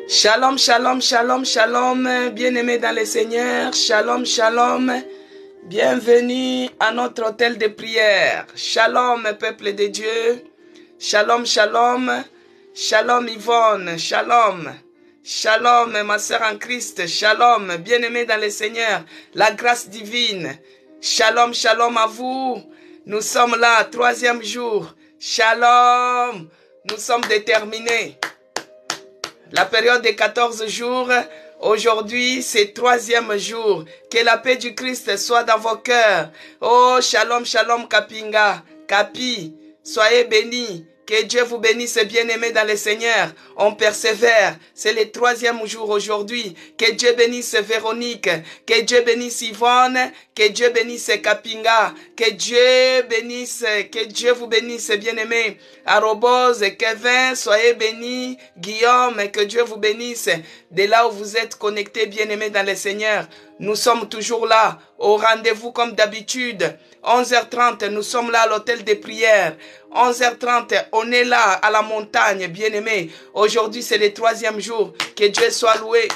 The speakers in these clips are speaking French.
Shalom, shalom, shalom, shalom, bien-aimés dans le Seigneur, shalom, shalom, bienvenue à notre hôtel de prière. Shalom, peuple de Dieu, shalom, shalom, shalom Yvonne, shalom, shalom ma sœur en Christ, shalom, bien-aimés dans le Seigneur, la grâce divine, shalom, shalom à vous. Nous sommes là, troisième jour, shalom, nous sommes déterminés. La période de 14 jours, aujourd'hui c'est troisième jour. Que la paix du Christ soit dans vos cœurs. Oh, shalom, shalom, Kapinga, Kapi, soyez bénis. Que Dieu vous bénisse, bien-aimés dans le Seigneur. On persévère. C'est le troisième jour aujourd'hui. Que Dieu bénisse Véronique. Que Dieu bénisse Yvonne. Que Dieu bénisse Kapinga. Que Dieu bénisse, que Dieu vous bénisse, bien-aimés. Arobose, Kevin, soyez bénis. Guillaume, que Dieu vous bénisse. De là où vous êtes connectés, bien-aimés dans le Seigneur. Nous sommes toujours là, au rendez-vous comme d'habitude. 11h30, nous sommes là à l'hôtel de prière. 11h30, on est là à la montagne, bien-aimés. Aujourd'hui, c'est le troisième jour. Que Dieu soit loué,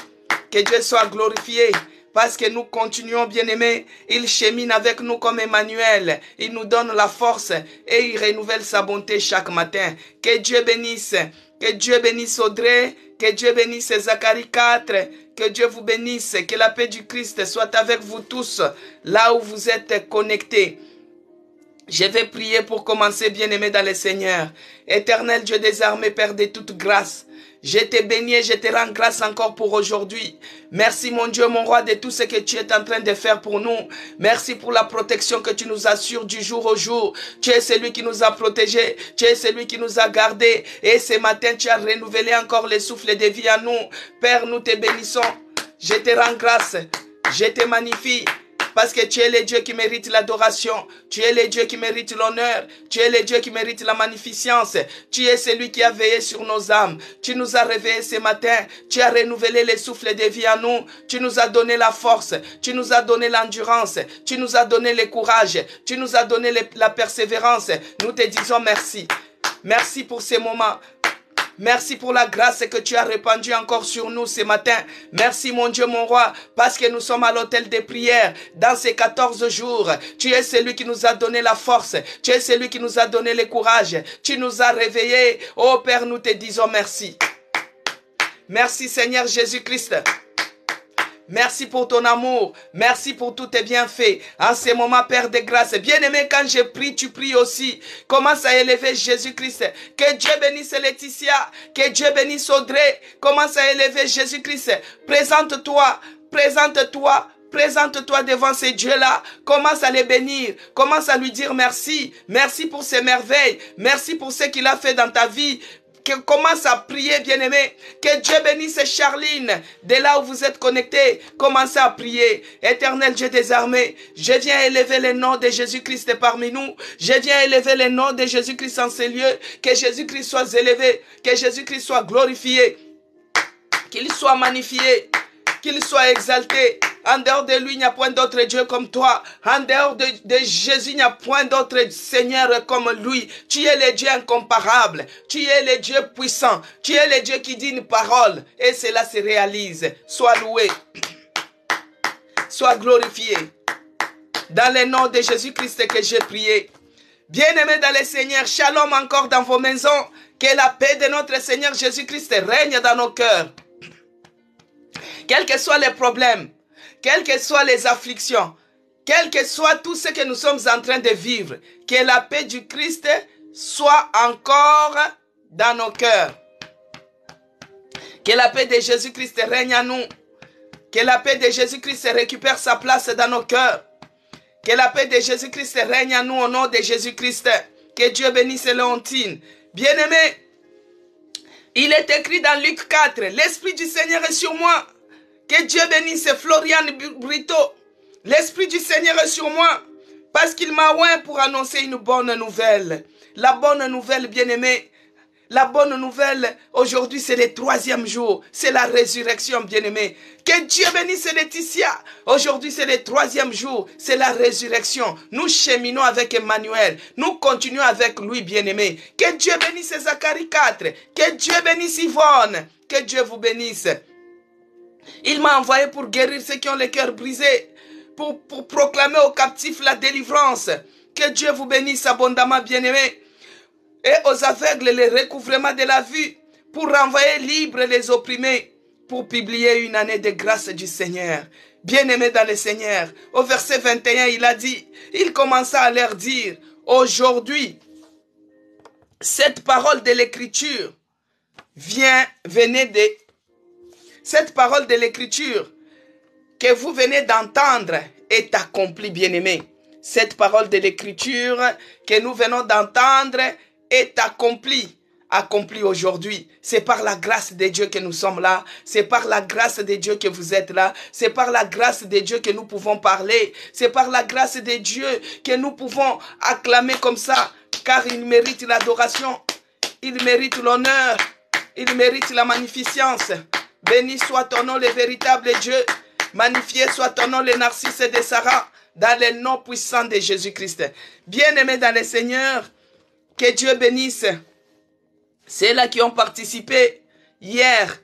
que Dieu soit glorifié. Parce que nous continuons, bien-aimés. Il chemine avec nous comme Emmanuel. Il nous donne la force et il renouvelle sa bonté chaque matin. Que Dieu bénisse. Que Dieu bénisse Audrey. Que Dieu bénisse Zacharie 4. Que Dieu vous bénisse. Que la paix du Christ soit avec vous tous, là où vous êtes connectés. Je vais prier pour commencer, bien-aimés dans le Seigneur. Éternel Dieu des armées, Père de toute grâce. Je te bénis et je te rends grâce encore pour aujourd'hui. Merci mon Dieu, mon roi, de tout ce que tu es en train de faire pour nous. Merci pour la protection que tu nous assures du jour au jour. Tu es celui qui nous a protégés. Tu es celui qui nous a gardés. Et ce matin, tu as renouvelé encore le souffle de vie à nous. Père, nous te bénissons. Je te rends grâce. Je te magnifie. Parce que tu es le Dieu qui mérite l'adoration. Tu es le Dieu qui mérite l'honneur. Tu es le Dieu qui mérite la magnificence. Tu es celui qui a veillé sur nos âmes. Tu nous as réveillés ce matin. Tu as renouvelé les souffles de vie en nous. Tu nous as donné la force. Tu nous as donné l'endurance. Tu nous as donné le courage. Tu nous as donné la persévérance. Nous te disons merci. Merci pour ces moments. Merci pour la grâce que tu as répandue encore sur nous ce matin. Merci mon Dieu, mon roi, parce que nous sommes à l'hôtel des prières. Dans ces 14 jours, tu es celui qui nous a donné la force. Tu es celui qui nous a donné le courage. Tu nous as réveillés. Oh Père, nous te disons merci. Merci Seigneur Jésus-Christ. Merci pour ton amour. Merci pour tous tes bienfaits. En ce moment, Père de grâce. Bien-aimé, quand je prie, tu pries aussi. Commence à élever Jésus-Christ. Que Dieu bénisse Laetitia. Que Dieu bénisse Audrey. Commence à élever Jésus-Christ. Présente-toi. Présente-toi. Présente-toi devant ces dieux-là. Commence à les bénir. Commence à lui dire merci. Merci pour ses merveilles. Merci pour ce qu'il a fait dans ta vie. Commence à prier, bien-aimé. Que Dieu bénisse Charline. De là où vous êtes connectés, commencez à prier. Éternel Dieu des armées, je viens élever le nom de Jésus-Christ parmi nous. Je viens élever le nom de Jésus-Christ en ces lieux. Que Jésus-Christ soit élevé. Que Jésus-Christ soit glorifié. Qu'il soit magnifié. Qu'il soit exalté. En dehors de lui, il n'y a point d'autre Dieu comme toi. En dehors de Jésus, il n'y a point d'autre Seigneur comme lui. Tu es le Dieu incomparable. Tu es le Dieu puissant. Tu es le Dieu qui dit une parole. Et cela se réalise. Sois loué. Sois glorifié. Dans le nom de Jésus-Christ que j'ai prié. Bien-aimés dans le Seigneur, shalom encore dans vos maisons. Que la paix de notre Seigneur Jésus-Christ règne dans nos cœurs. Quels que soient les problèmes, quelles que soient les afflictions, quel que soit tout ce que nous sommes en train de vivre, que la paix du Christ soit encore dans nos cœurs. Que la paix de Jésus-Christ règne en nous. Que la paix de Jésus-Christ récupère sa place dans nos cœurs. Que la paix de Jésus-Christ règne en nous au nom de Jésus-Christ. Que Dieu bénisse Léontine. Bien-aimés, il est écrit dans Luc 4, l'Esprit du Seigneur est sur moi. Que Dieu bénisse Floriane Brito. L'Esprit du Seigneur est sur moi. Parce qu'il m'a oint pour annoncer une bonne nouvelle. La bonne nouvelle, bien-aimée. La bonne nouvelle, aujourd'hui, c'est le troisième jour. C'est la résurrection, bien-aimé. Que Dieu bénisse Laetitia. Aujourd'hui, c'est le troisième jour. C'est la résurrection. Nous cheminons avec Emmanuel. Nous continuons avec lui, bien-aimé. Que Dieu bénisse Zacharie 4. Que Dieu bénisse Yvonne. Que Dieu vous bénisse. Il m'a envoyé pour guérir ceux qui ont le cœur brisé. Pour proclamer aux captifs la délivrance. Que Dieu vous bénisse abondamment, bien-aimé. Et aux aveugles le recouvrement de la vue, pour renvoyer libres les opprimés, pour publier une année de grâce du Seigneur. Bien-aimés dans le Seigneur, au verset 21, il a dit, il commença à leur dire, aujourd'hui, cette parole de l'Écriture cette parole de l'Écriture que vous venez d'entendre est accomplie, bien-aimés. Cette parole de l'Écriture que nous venons d'entendre est accompli aujourd'hui. C'est par la grâce de Dieu que nous sommes là. C'est par la grâce de Dieu que vous êtes là. C'est par la grâce de Dieu que nous pouvons parler. C'est par la grâce de Dieu que nous pouvons acclamer comme ça, car il mérite l'adoration, il mérite l'honneur, il mérite la magnificence. Béni soit ton nom, le véritable Dieu. Magnifié soit ton nom, le narcisse de Sarah, dans le nom puissant de Jésus-Christ. Bien-aimés dans le Seigneur, que Dieu bénisse ceux-là qui ont participé hier.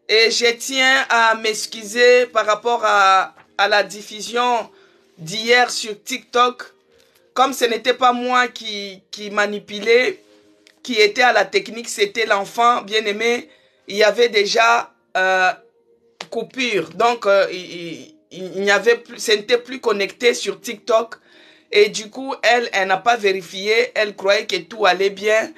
Et je tiens à m'excuser par rapport à la diffusion d'hier sur TikTok. Comme ce n'était pas moi qui manipulais, qui était à la technique, c'était l'enfant bien-aimé. Il y avait déjà coupure. Donc, il n'y avait plus, ce n'était plus connecté sur TikTok. Et du coup, elle n'a pas vérifié. Elle croyait que tout allait bien.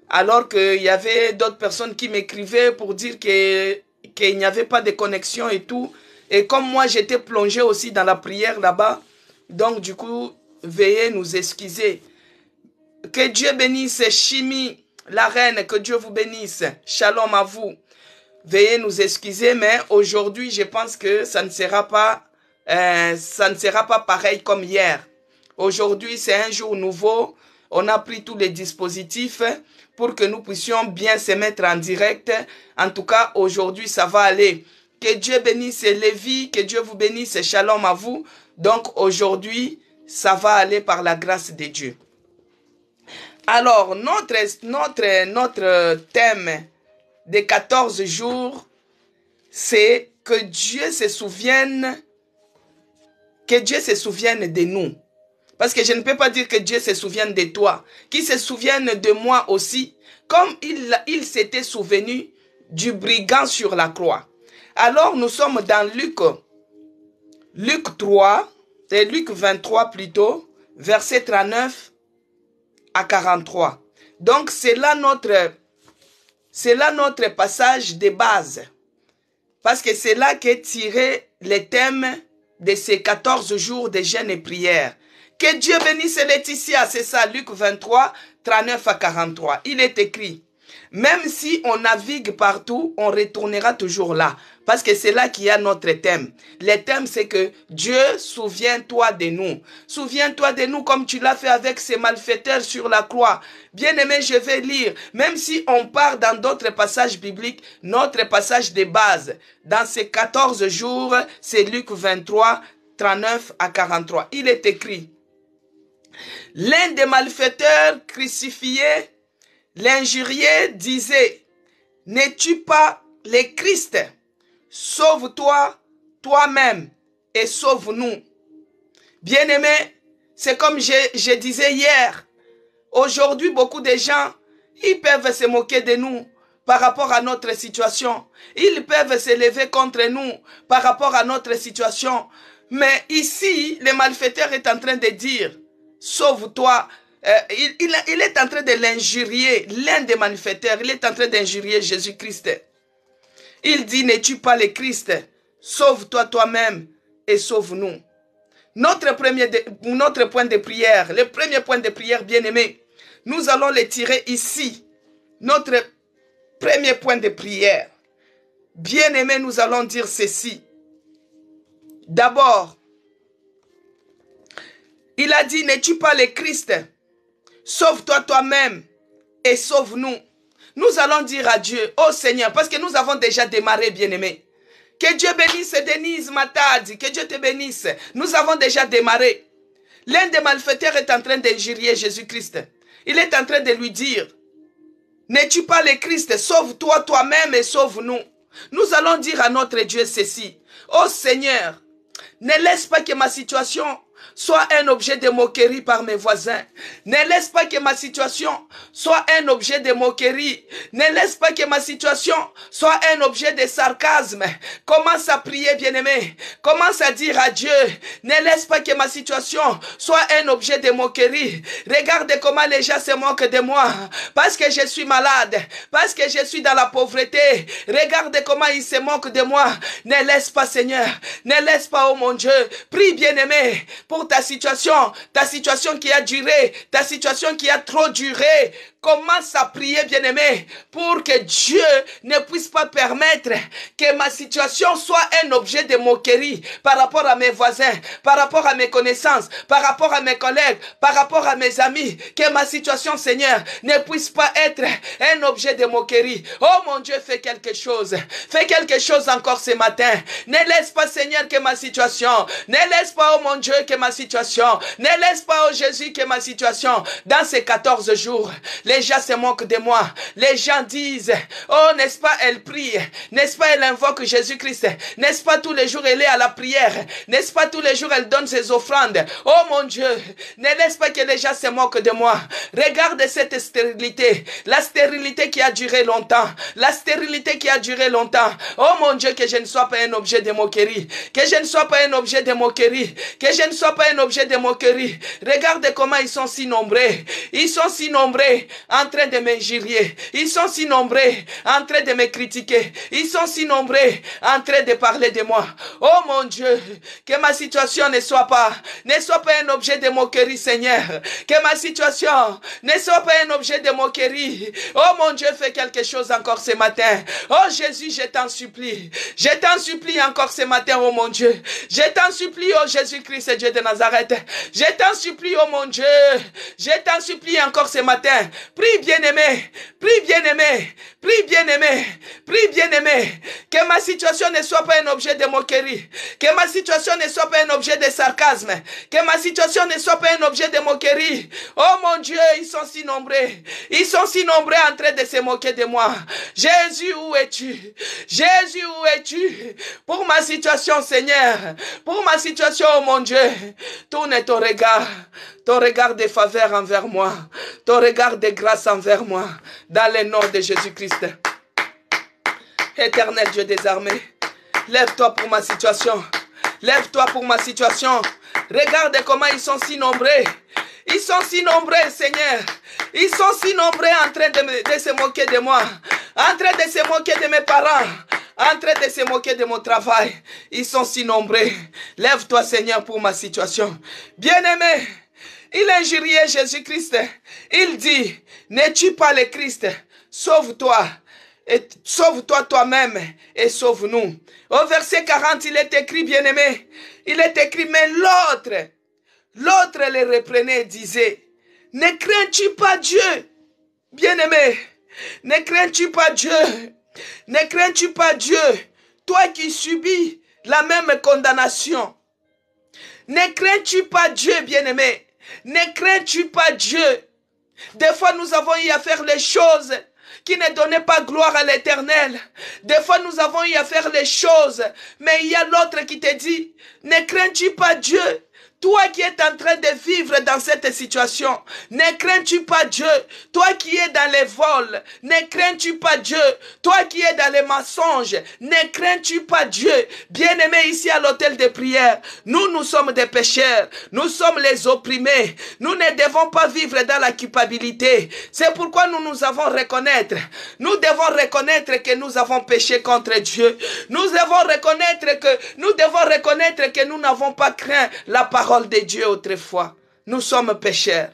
Alors qu'il y avait d'autres personnes qui m'écrivaient pour dire qu'il n'y avait pas de connexion et tout. Et comme moi, j'étais plongé aussi dans la prière là-bas. Donc, du coup, veuillez nous excuser. Que Dieu bénisse Chimi, la reine. Que Dieu vous bénisse. Shalom à vous. Veuillez nous excuser, mais aujourd'hui, je pense que ça ne sera pas pareil comme hier. Aujourd'hui, c'est un jour nouveau. On a pris tous les dispositifs pour que nous puissions bien se mettre en direct. En tout cas, aujourd'hui, ça va aller. Que Dieu bénisse Lévi, que Dieu vous bénisse. Shalom à vous. Donc, aujourd'hui, ça va aller par la grâce de Dieu. Alors, notre thème des 14 jours, c'est que Dieu se souvienne de nous. Parce que je ne peux pas dire que Dieu se souvienne de toi, qu'il se souvienne de moi aussi, comme il s'était souvenu du brigand sur la croix. Alors nous sommes dans Luc 23 plutôt, verset 39 à 43. Donc c'est là notre passage de base. Parce que c'est là qu'est tiré le thème de ces 14 jours de jeûne et prière. Que Dieu bénisse Laetitia, c'est ça, Luc 23, 39 à 43. Il est écrit, même si on navigue partout, on retournera toujours là. Parce que c'est là qu'il y a notre thème. Le thème, c'est que Dieu, souviens-toi de nous. Souviens-toi de nous comme tu l'as fait avec ces malfaiteurs sur la croix. Bien-aimé, je vais lire. Même si on part dans d'autres passages bibliques, notre passage de base, dans ces 14 jours, c'est Luc 23, 39 à 43. Il est écrit, l'un des malfaiteurs crucifiés, l'injurié disait, n'es-tu pas le Christ? Sauve-toi toi-même et sauve-nous. Bien-aimé, c'est comme je disais hier. Aujourd'hui, beaucoup de gens, ils peuvent se moquer de nous par rapport à notre situation. Ils peuvent se lever contre nous par rapport à notre situation. Mais ici, le malfaiteur est en train de dire, sauve-toi. Il est en train de l'injurier, l'un des malfaiteurs, il est en train d'injurier Jésus-Christ. Il dit, n'es-tu pas le Christ? Sauve-toi toi-même et sauve-nous. Notre point de prière, le premier point de prière, bien-aimé, nous allons le tirer ici. Notre premier point de prière. Bien-aimé, nous allons dire ceci. D'abord, il a dit, n'es-tu pas le Christ? Sauve-toi toi-même et sauve-nous. Nous allons dire à Dieu, oh Seigneur, parce que nous avons déjà démarré, bien-aimés. Que Dieu bénisse Denise Matadi, que Dieu te bénisse. Nous avons déjà démarré. L'un des malfaiteurs est en train d'injurier Jésus-Christ. Il est en train de lui dire, n'es-tu pas le Christ? Sauve-toi toi-même et sauve-nous. Nous allons dire à notre Dieu ceci. Oh Seigneur, ne laisse pas que ma situation soit un objet de moquerie par mes voisins. Ne laisse pas que ma situation soit un objet de moquerie. Ne laisse pas que ma situation soit un objet de sarcasme. Commence à prier, bien-aimé. Commence à dire à Dieu, ne laisse pas que ma situation soit un objet de moquerie. Regarde comment les gens se moquent de moi. Parce que je suis malade. Parce que je suis dans la pauvreté. Regarde comment ils se moquent de moi. Ne laisse pas, Seigneur. Ne laisse pas, oh mon Dieu. Prie, bien-aimé, pour ta situation qui a duré, ta situation qui a trop duré. Commence à prier, bien-aimé, pour que Dieu ne puisse pas permettre que ma situation soit un objet de moquerie par rapport à mes voisins, par rapport à mes connaissances, par rapport à mes collègues, par rapport à mes amis. Que ma situation, Seigneur, ne puisse pas être un objet de moquerie. Oh mon Dieu, fais quelque chose. Fais quelque chose encore ce matin. Ne laisse pas, Seigneur, que ma situation, ne laisse pas, oh mon Dieu, que ma situation, ne laisse pas, oh Jésus, que ma situation, dans ces 14 jours, les gens se moquent de moi. Les gens disent, oh, n'est-ce pas, elle prie. N'est-ce pas, elle invoque Jésus-Christ. N'est-ce pas, tous les jours, elle est à la prière. N'est-ce pas, tous les jours, elle donne ses offrandes. Oh, mon Dieu, ne laisse pas que les gens se moquent de moi. Regarde cette stérilité. La stérilité qui a duré longtemps. La stérilité qui a duré longtemps. Oh, mon Dieu, que je ne sois pas un objet de moquerie. Que je ne sois pas un objet de moquerie. Que je ne sois pas un objet de moquerie. Regarde comment ils sont si nombreux. Ils sont si nombreux en train de m'injurier. Ils sont si nombreux en train de me critiquer. Ils sont si nombreux en train de parler de moi. Oh mon Dieu, que ma situation ne soit pas un objet de moquerie, Seigneur. Que ma situation ne soit pas un objet de moquerie. Oh mon Dieu, fais quelque chose encore ce matin. Oh Jésus, je t'en supplie. Je t'en supplie encore ce matin, oh mon Dieu. Je t'en supplie, oh Jésus-Christ, Dieu de Nazareth. Je t'en supplie, oh mon Dieu. Je t'en supplie encore ce matin. Prie, bien-aimé. Prie, bien-aimé. Prie, bien-aimé. Prie, bien-aimé. Que ma situation ne soit pas un objet de moquerie. Que ma situation ne soit pas un objet de sarcasme. Que ma situation ne soit pas un objet de moquerie. Oh mon Dieu, ils sont si nombreux. Ils sont si nombreux en train de se moquer de moi. Jésus, où es-tu? Jésus, où es-tu? Pour ma situation, Seigneur. Pour ma situation, oh mon Dieu. Tourne ton regard de faveur envers moi. Ton regard de grâce envers moi. Dans le nom de Jésus-Christ. Éternel Dieu des armées, lève-toi pour ma situation. Lève-toi pour ma situation. Regarde comment ils sont si nombreux. Ils sont si nombreux, Seigneur. Ils sont si nombreux en train de se moquer de moi. En train de se moquer de mes parents. En train de se moquer de mon travail. Ils sont si nombreux. Lève-toi, Seigneur, pour ma situation. Bien-aimé, il injuriait Jésus-Christ. Il dit, n'es-tu pas le Christ? Sauve-toi. Et sauve-toi toi-même et sauve-nous. Au verset 40, il est écrit, bien-aimé, il est écrit, mais l'autre les reprenait et disait, ne crains-tu pas Dieu? Bien-aimé, ne crains-tu pas Dieu? Ne crains-tu pas Dieu? Toi qui subis la même condamnation. Ne crains-tu pas Dieu, bien-aimé? Ne crains-tu pas Dieu? Des fois, nous avons eu à faire les choses qui ne donnaient pas gloire à l'Éternel. Des fois, nous avons eu à faire les choses, mais il y a l'autre qui te dit, ne crains-tu pas Dieu? Toi qui es en train de vivre dans cette situation, ne crains-tu pas Dieu? Toi qui es dans les vols, ne crains-tu pas Dieu? Toi qui es dans les mensonges, ne crains-tu pas Dieu? Bien-aimé, ici à l'hôtel de prière, nous sommes des pécheurs, nous sommes les opprimés, nous ne devons pas vivre dans la culpabilité. C'est pourquoi nous devons reconnaître que nous avons péché contre Dieu. Nous devons reconnaître que nous n'avons pas craint la parole de Dieu autrefois. Nous sommes pécheurs.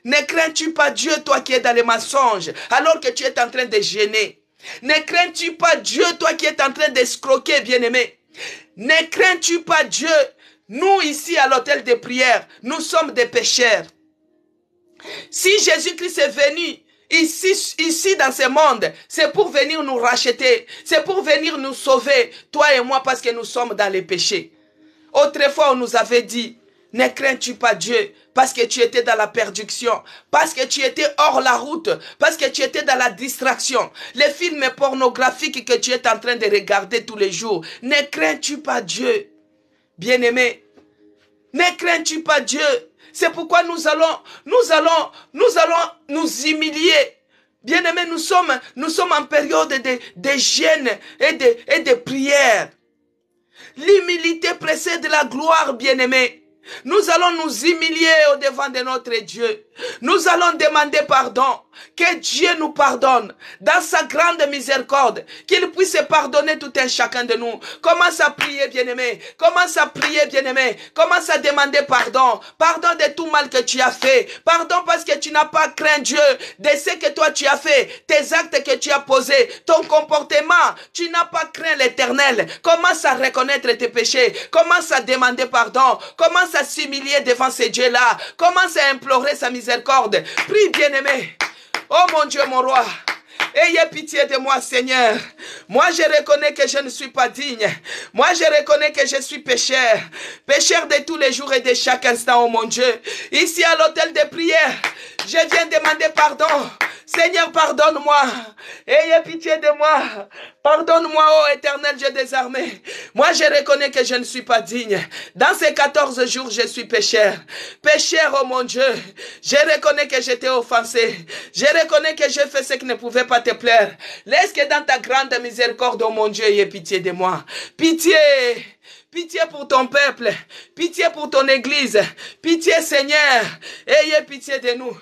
Ne crains-tu pas Dieu, toi qui es dans les mensonges, alors que tu es en train de gêner? Ne crains-tu pas Dieu, toi qui es en train d'escroquer, bien-aimé? Ne crains-tu pas Dieu? Nous, ici à l'hôtel de prière, nous sommes des pécheurs. Si Jésus-Christ est venu ici dans ce monde, c'est pour venir nous racheter, c'est pour venir nous sauver, toi et moi, parce que nous sommes dans les péchés. Autrefois, on nous avait dit, ne crains-tu pas Dieu, parce que tu étais dans la perdition, parce que tu étais hors la route, parce que tu étais dans la distraction. Les films pornographiques que tu es en train de regarder tous les jours, ne crains-tu pas Dieu, bien-aimé? Ne crains-tu pas Dieu? C'est pourquoi nous allons nous humilier. Bien-aimés, nous sommes en période de jeûne et de prière. L'humilité précède la gloire, bien-aimés. Nous allons nous humilier au devant de notre Dieu. Nous allons demander pardon. Que Dieu nous pardonne dans sa grande miséricorde. Qu'il puisse pardonner tout un chacun de nous. Commence à prier, bien-aimé. Commence à prier, bien-aimé. Commence à demander pardon. Pardon de tout mal que tu as fait. Pardon parce que tu n'as pas craint Dieu de ce que toi tu as fait. Tes actes que tu as posés. Ton comportement. Tu n'as pas craint l'Éternel. Commence à reconnaître tes péchés. Commence à demander pardon. Commence à s'humilier devant ce Dieu-là. Commence à implorer sa miséricorde. Prie, bien-aimé. Oh mon Dieu, mon roi, ayez pitié de moi, Seigneur. Moi, je reconnais que je ne suis pas digne. Moi, je reconnais que je suis pécheur. Pécheur de tous les jours et de chaque instant, oh mon Dieu. Ici à l'hôtel de prière, je viens demander pardon. Seigneur, pardonne-moi. Ayez pitié de moi. Pardonne-moi, ô Éternel Dieu des armées. Moi, je reconnais que je ne suis pas digne. Dans ces 14 jours, je suis pécheur. Pécheur, oh mon Dieu. Je reconnais que j'étais offensé. Je reconnais que j'ai fait ce qui ne pouvait pas te plaire. Laisse que dans ta grande miséricorde, oh mon Dieu, ayez pitié de moi. Pitié. Pitié pour ton peuple. Pitié pour ton église. Pitié, Seigneur. Ayez pitié de nous.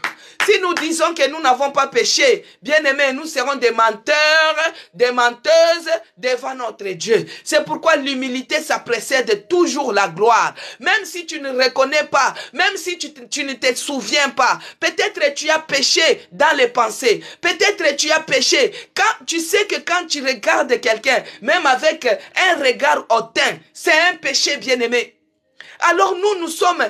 Si nous disons que nous n'avons pas péché, bien-aimés, nous serons des menteurs, des menteuses devant notre Dieu. C'est pourquoi l'humilité, ça précède toujours la gloire. Même si tu ne reconnais pas, même si tu ne te souviens pas, peut-être tu as péché dans les pensées, peut-être tu as péché. Quand tu sais que quand tu regardes quelqu'un, même avec un regard hautain, c'est un péché, bien-aimé. Alors nous sommes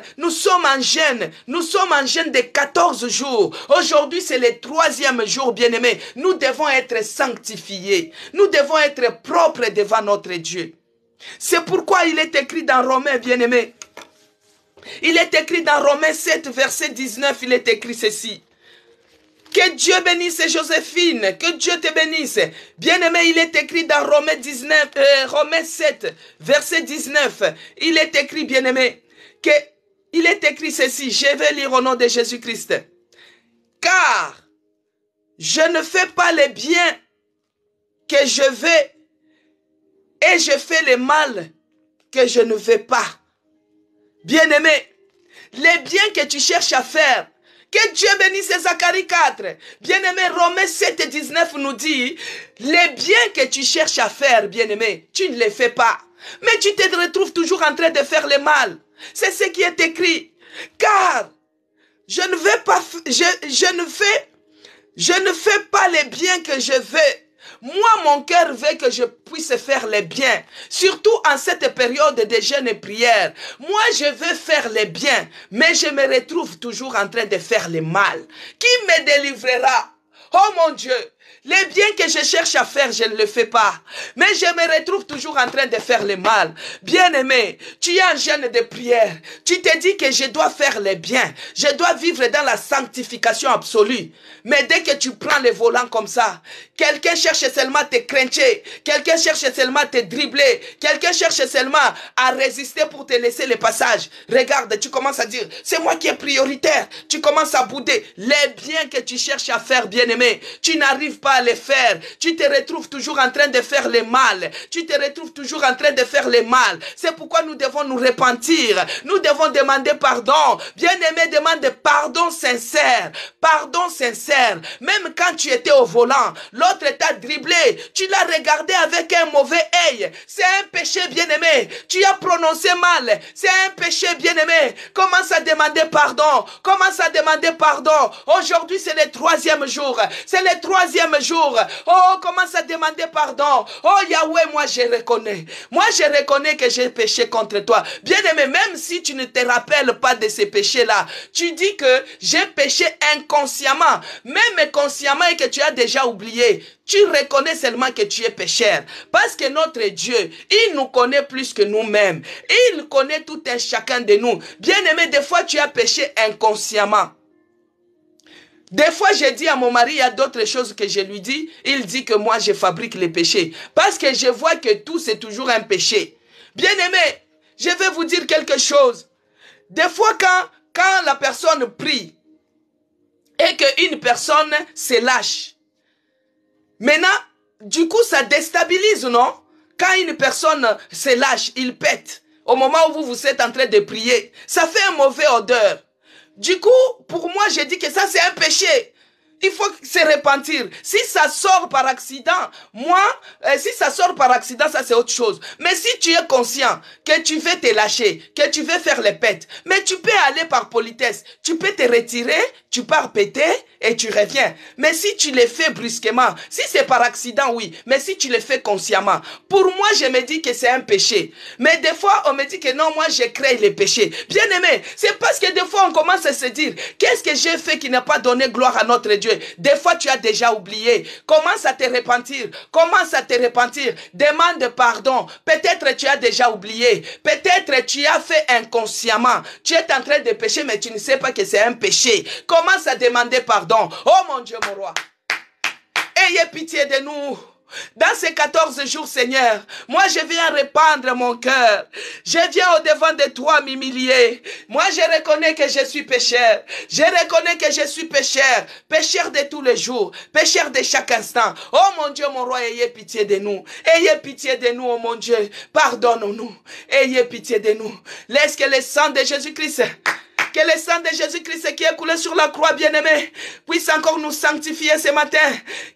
en jeûne. Nous sommes en jeûne de 14 jours. Aujourd'hui, c'est le 3e jour, bien-aimé. Nous devons être sanctifiés. Nous devons être propres devant notre Dieu. C'est pourquoi il est écrit dans Romains, bien-aimé. Il est écrit dans Romains 7, verset 19, il est écrit ceci. Que Dieu bénisse Joséphine, que Dieu te bénisse. Bien-aimé, il est écrit dans Romains 7, verset 19. Il est écrit, bien-aimé, il est écrit ceci. Je vais lire au nom de Jésus-Christ. Car je ne fais pas le bien que je veux et je fais le mal que je ne veux pas. Bien-aimé, les biens que tu cherches à faire, que Dieu bénisse Zacharie 4. Bien-aimé, Romains 7 et 19 nous dit, les biens que tu cherches à faire, bien-aimé, tu ne les fais pas. Mais tu te retrouves toujours en train de faire le mal. C'est ce qui est écrit. Car je ne fais pas les biens que je veux. Moi, mon cœur veut que je puisse faire les biens. Surtout en cette période de jeûne et prière. Moi, je veux faire les biens. Mais je me retrouve toujours en train de faire le mal. Qui me délivrera? Oh mon Dieu! Les biens que je cherche à faire, je ne le fais pas. Mais je me retrouve toujours en train de faire le mal. Bien-aimé, tu es en jeûne de prière. Tu te dis que je dois faire les biens. Je dois vivre dans la sanctification absolue. Mais dès que tu prends le volant comme ça, quelqu'un cherche seulement à te craincher. Quelqu'un cherche seulement à te dribbler. Quelqu'un cherche seulement à résister pour te laisser le passage. Regarde, tu commences à dire, c'est moi qui est prioritaire. Tu commences à bouder. Les biens que tu cherches à faire, bien-aimé, tu n'arrives pas à les faire. Tu te retrouves toujours en train de faire le mal. Tu te retrouves toujours en train de faire le mal. C'est pourquoi nous devons nous repentir. Nous devons demander pardon. Bien-aimé, demande pardon sincère. Pardon sincère. Même quand tu étais au volant, l'autre t'a dribblé. Tu l'as regardé avec un mauvais œil. C'est un péché, bien-aimé. Tu as prononcé mal. C'est un péché, bien-aimé. Commence à demander pardon. Commence à demander pardon. Aujourd'hui, c'est le 3e jour. C'est le 3e même jour. Oh, commence à demander pardon. Oh Yahweh, moi je reconnais. Moi je reconnais que j'ai péché contre toi. Bien-aimé, même si tu ne te rappelles pas de ces péchés-là, tu dis que j'ai péché inconsciemment, même consciemment et que tu as déjà oublié. Tu reconnais seulement que tu es pécheur. Parce que notre Dieu, il nous connaît plus que nous-mêmes. Il connaît tout un chacun de nous. Bien-aimé, des fois tu as péché inconsciemment. Des fois, j'ai dit à mon mari, il y a d'autres choses que je lui dis. Il dit que moi, je fabrique les péchés. Parce que je vois que tout, c'est toujours un péché. Bien-aimé, je vais vous dire quelque chose. Des fois, quand la personne prie et qu'une personne se lâche, maintenant, du coup, ça déstabilise, non? Quand une personne se lâche, il pète. Au moment où vous êtes en train de prier, ça fait un mauvais odeur. Du coup, pour moi, j'ai dit que ça, c'est un péché. Il faut se repentir. Si ça sort par accident, si ça sort par accident, ça c'est autre chose. Mais si tu es conscient que tu veux te lâcher, que tu veux faire les pètes, mais tu peux aller par politesse. Tu peux te retirer, tu pars péter et tu reviens. Mais si tu le fais brusquement, si c'est par accident, oui. Mais si tu le fais consciemment, pour moi, je me dis que c'est un péché. Mais des fois, on me dit que non, moi, je crée les péchés. Bien aimé, c'est parce que des fois, on commence à se dire, qu'est-ce que j'ai fait qui n'a pas donné gloire à notre Dieu? Des fois, tu as déjà oublié. Commence à te repentir. Commence à te repentir. Demande pardon. Peut-être tu as déjà oublié. Peut-être tu as fait inconsciemment. Tu es en train de pécher, mais tu ne sais pas que c'est un péché. Commence à demander pardon. Oh mon Dieu, mon roi. Ayez pitié de nous. Dans ces 14 jours, Seigneur, moi je viens répandre mon cœur. Je viens au-devant de toi m'humilier. Moi je reconnais que je suis pécheur. Je reconnais que je suis pécheur. Pécheur de tous les jours. Pécheur de chaque instant. Oh mon Dieu, mon roi, ayez pitié de nous. Ayez pitié de nous, oh mon Dieu. Pardonne-nous. Ayez pitié de nous. Laisse que le sang de Jésus-Christ... Que le sang de Jésus-Christ qui est coulé sur la croix, bien-aimé, puisse encore nous sanctifier ce matin.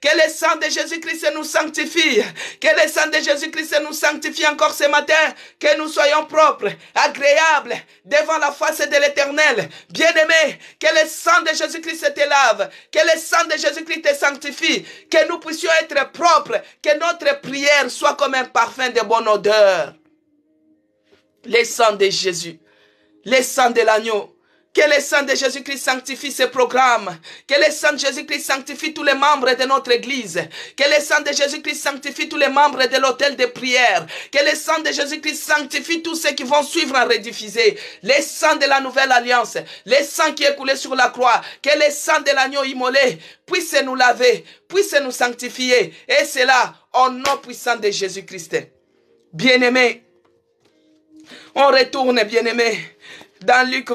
Que le sang de Jésus-Christ nous sanctifie. Que le sang de Jésus-Christ nous sanctifie encore ce matin. Que nous soyons propres, agréables, devant la face de l'Éternel. Bien-aimé, que le sang de Jésus-Christ te lave. Que le sang de Jésus-Christ te sanctifie. Que nous puissions être propres. Que notre prière soit comme un parfum de bonne odeur. Le sang de Jésus. Le sang de l'agneau. Que le sang de Jésus-Christ sanctifie ce programme. Que le sang de Jésus-Christ sanctifie tous les membres de notre église. Que le sang de Jésus-Christ sanctifie tous les membres de l'hôtel de prière. Que le sang de Jésus-Christ sanctifie tous ceux qui vont suivre en rediffusé. Le sang de la nouvelle alliance. Le sang qui est coulé sur la croix. Que le sang de l'agneau immolé puisse nous laver, puisse nous sanctifier. Et c'est là, au nom puissant de Jésus-Christ. Bien-aimés, on retourne, bien-aimés. Dans Luc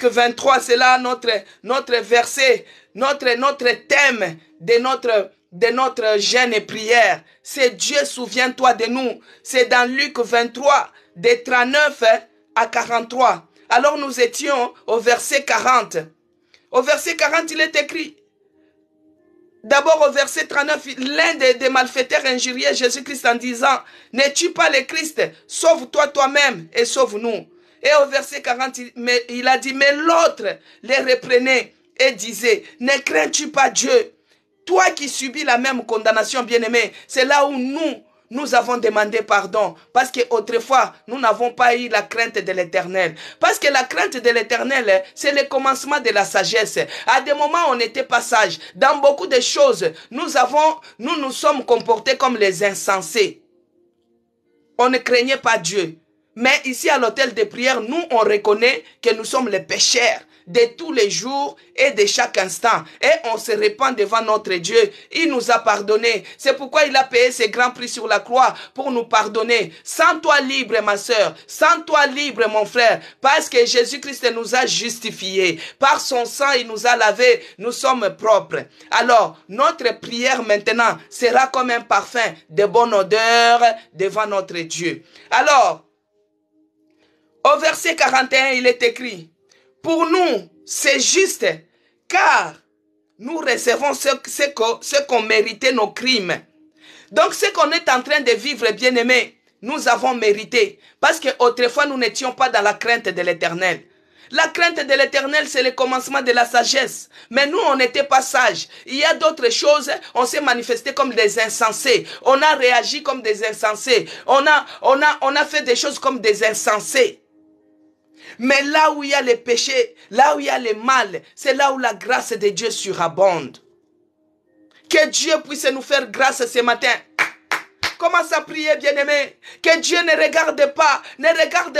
23, c'est là notre verset, notre thème de notre jeûne et prière. C'est Dieu, souviens-toi de nous. C'est dans Luc 23, de 39 à 43. Alors nous étions au verset 40. Au verset 40, il est écrit. D'abord au verset 39, l'un des malfaiteurs injuriait Jésus-Christ en disant, « N'es-tu pas le Christ? Sauve-toi toi-même et sauve-nous. » Et au verset 40, il a dit, mais l'autre les reprenait et disait, ne crains-tu pas Dieu? Toi qui subis la même condamnation, bien-aimé, c'est là où nous avons demandé pardon. Parce qu'autrefois, nous n'avons pas eu la crainte de l'Éternel. Parce que la crainte de l'Éternel, c'est le commencement de la sagesse. À des moments, on n'était pas sages. Dans beaucoup de choses, nous nous sommes comportés comme les insensés. On ne craignait pas Dieu. Mais ici à l'hôtel de prière, nous on reconnaît que nous sommes les pécheurs de tous les jours et de chaque instant. Et on se répand devant notre Dieu. Il nous a pardonné. C'est pourquoi il a payé ce grand prix sur la croix pour nous pardonner. Sens-toi libre ma soeur. Sens-toi libre mon frère. Parce que Jésus-Christ nous a justifiés. Par son sang il nous a lavés. Nous sommes propres. Alors notre prière maintenant sera comme un parfum de bonne odeur devant notre Dieu. Alors, au verset 41, il est écrit, « Pour nous, c'est juste, car nous recevons ce qu'on méritait nos crimes. » Donc, ce qu'on est en train de vivre, bien-aimés, nous avons mérité. Parce qu'autrefois, nous n'étions pas dans la crainte de l'Éternel. La crainte de l'Éternel, c'est le commencement de la sagesse. Mais nous, on n'était pas sages. Il y a d'autres choses, on s'est manifesté comme des insensés. On a réagi comme des insensés. On a fait des choses comme des insensés. Mais là où il y a les péchés, là où il y a le mal, c'est là où la grâce de Dieu surabonde. Que Dieu puisse nous faire grâce ce matin. Commence à prier, bien-aimé. Que Dieu ne regarde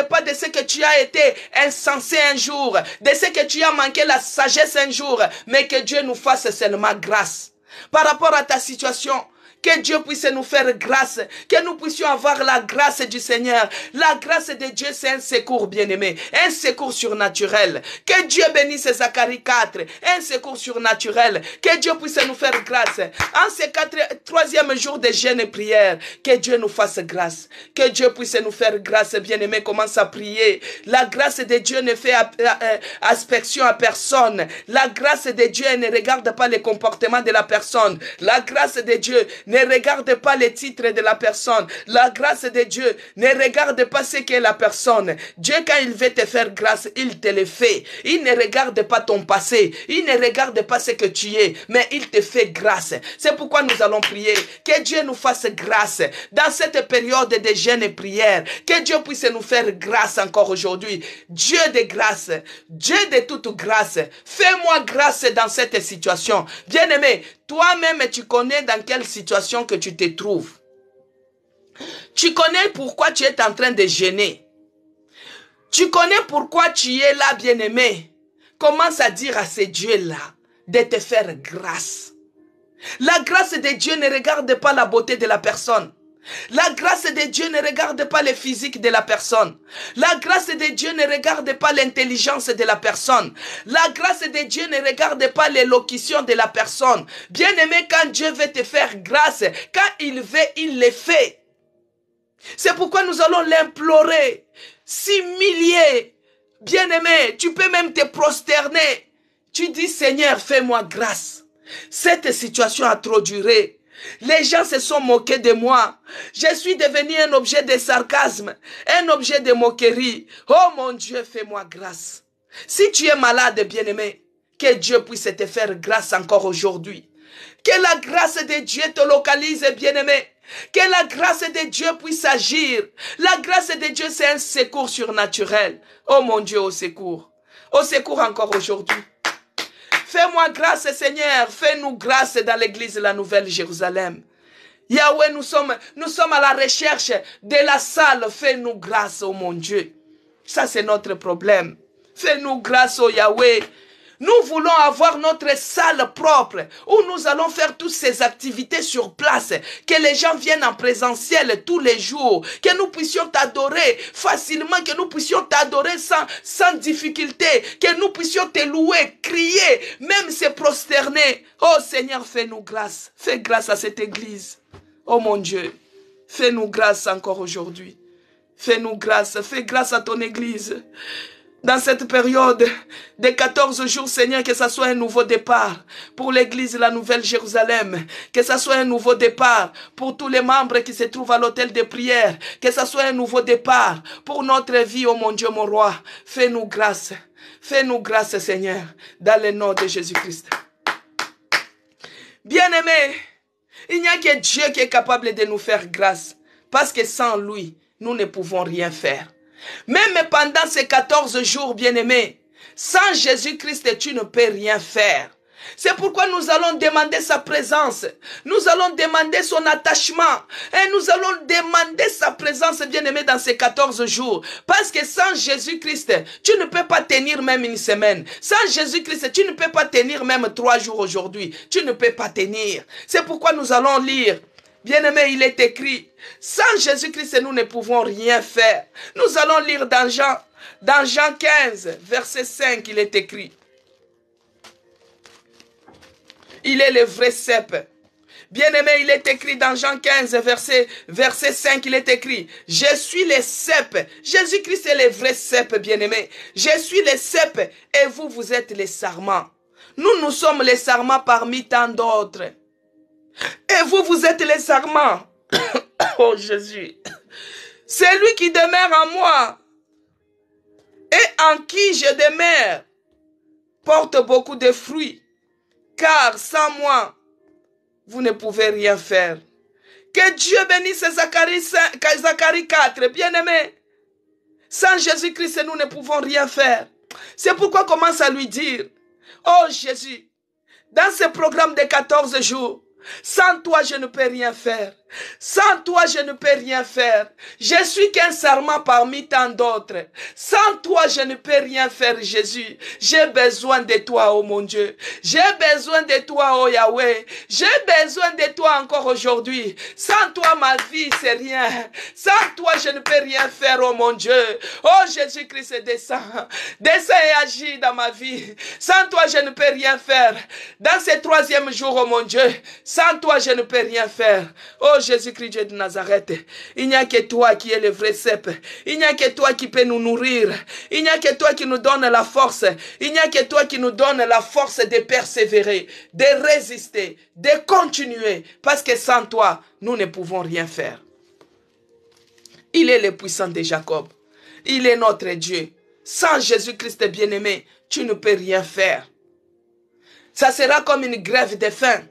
pas de ce que tu as été insensé un jour, de ce que tu as manqué la sagesse un jour, mais que Dieu nous fasse seulement grâce. Par rapport à ta situation, que Dieu puisse nous faire grâce, que nous puissions avoir la grâce du Seigneur. La grâce de Dieu, c'est un secours, bien-aimé, un secours surnaturel. Que Dieu bénisse Zacharie 4, un secours surnaturel. Que Dieu puisse nous faire grâce. En ces 3e jours de jeûne et prière, que Dieu nous fasse grâce. Que Dieu puisse nous faire grâce, bien-aimé. Commence à prier. La grâce de Dieu ne fait aspersion à personne. La grâce de Dieu ne regarde pas les comportements de la personne. La grâce de Dieu ne regarde pas les titres de la personne. La grâce de Dieu ne regarde pas ce qu'est la personne. Dieu, quand il veut te faire grâce, il te le fait. Il ne regarde pas ton passé. Il ne regarde pas ce que tu es, mais il te fait grâce. C'est pourquoi nous allons prier. Que Dieu nous fasse grâce dans cette période de jeûne et prière. Que Dieu puisse nous faire grâce encore aujourd'hui. Dieu de grâce, Dieu de toute grâce, fais-moi grâce dans cette situation. Bien-aimé, toi-même, tu connais dans quelle situation que tu te trouves. Tu connais pourquoi tu es en train de jeûner. Tu connais pourquoi tu es là, bien-aimé. Commence à dire à ce Dieu-là de te faire grâce. La grâce de Dieu ne regarde pas la beauté de la personne. La grâce de Dieu ne regarde pas le physique de la personne. La grâce de Dieu ne regarde pas l'intelligence de la personne. La grâce de Dieu ne regarde pas l'élocution de la personne. Bien-aimé, quand Dieu veut te faire grâce, quand il veut, il le fait. C'est pourquoi nous allons l'implorer, s'humilier. Bien-aimé, tu peux même te prosterner. Tu dis, Seigneur, fais-moi grâce. Cette situation a trop duré. Les gens se sont moqués de moi. Je suis devenu un objet de sarcasme, un objet de moquerie. Oh mon Dieu, fais-moi grâce. Si tu es malade, bien-aimé, que Dieu puisse te faire grâce encore aujourd'hui. Que la grâce de Dieu te localise, bien-aimé. Que la grâce de Dieu puisse agir. La grâce de Dieu, c'est un secours surnaturel. Oh mon Dieu, au secours. Au secours encore aujourd'hui. Fais-moi grâce, Seigneur. Fais-nous grâce dans l'église de la Nouvelle Jérusalem. Yahweh, nous sommes à la recherche de la salle. Fais-nous grâce, oh mon Dieu. Ça, c'est notre problème. Fais-nous grâce, oh Yahweh. Nous voulons avoir notre salle propre où nous allons faire toutes ces activités sur place. Que les gens viennent en présentiel tous les jours. Que nous puissions t'adorer facilement. Que nous puissions t'adorer sans difficulté. Que nous puissions te louer, crier, même se prosterner. Oh Seigneur, fais-nous grâce. Fais grâce à cette église. Oh mon Dieu, fais-nous grâce encore aujourd'hui. Fais-nous grâce. Fais grâce à ton église. Dans cette période de 14 jours, Seigneur, que ça soit un nouveau départ pour l'église de la Nouvelle Jérusalem. Que ça soit un nouveau départ pour tous les membres qui se trouvent à l'hôtel de prière. Que ça soit un nouveau départ pour notre vie, oh mon Dieu, mon roi. Fais-nous grâce. Fais-nous grâce, Seigneur, dans le nom de Jésus-Christ. Bien-aimés, il n'y a que Dieu qui est capable de nous faire grâce. Parce que sans lui, nous ne pouvons rien faire. Même pendant ces 14 jours, bien-aimés, sans Jésus-Christ, tu ne peux rien faire. C'est pourquoi nous allons demander sa présence. Nous allons demander son attachement. Et nous allons demander sa présence, bien-aimé, dans ces 14 jours. Parce que sans Jésus-Christ, tu ne peux pas tenir même une semaine. Sans Jésus-Christ, tu ne peux pas tenir même 3 jours aujourd'hui. Tu ne peux pas tenir. C'est pourquoi nous allons lire. Bien-aimé, il est écrit, sans Jésus-Christ, nous ne pouvons rien faire. Nous allons lire dans Jean 15, verset 5, il est écrit. Il est le vrai cep. Bien-aimé, il est écrit dans Jean 15, verset 5, il est écrit, je suis le cep. Jésus-Christ est le vrai cep, bien-aimé. Je suis le cep et vous, vous êtes les sarments. Nous sommes les sarments parmi tant d'autres. Et vous, vous êtes les sarments. Oh Jésus. C'est lui qui demeure en moi. et en qui je demeure porte beaucoup de fruits, car sans moi, vous ne pouvez rien faire. Que Dieu bénisse Zacharie 4, bien-aimé. Sans Jésus-Christ, nous ne pouvons rien faire. C'est pourquoi on commence à lui dire, oh Jésus, dans ce programme de 14 jours, sans toi, je ne peux rien faire. Sans toi, je ne peux rien faire. Je suis qu'un serment parmi tant d'autres. Sans toi, je ne peux rien faire, Jésus. J'ai besoin de toi, oh mon Dieu. J'ai besoin de toi, oh Yahweh. J'ai besoin de toi encore aujourd'hui. Sans toi, ma vie, c'est rien. Sans toi, je ne peux rien faire, oh mon Dieu. Oh Jésus-Christ, descends. Descends et agis dans ma vie. Sans toi, je ne peux rien faire. Dans ce 3e jour, oh mon Dieu, sans toi, je ne peux rien faire. Oh Jésus-Christ, Dieu de Nazareth, il n'y a que toi qui es le vrai cep. Il n'y a que toi qui peux nous nourrir. Il n'y a que toi qui nous donne la force. Il n'y a que toi qui nous donne la force de persévérer, de résister, de continuer. Parce que sans toi, nous ne pouvons rien faire. Il est le puissant de Jacob. Il est notre Dieu. Sans Jésus-Christ bien-aimé, tu ne peux rien faire. Ça sera comme une grève de faim.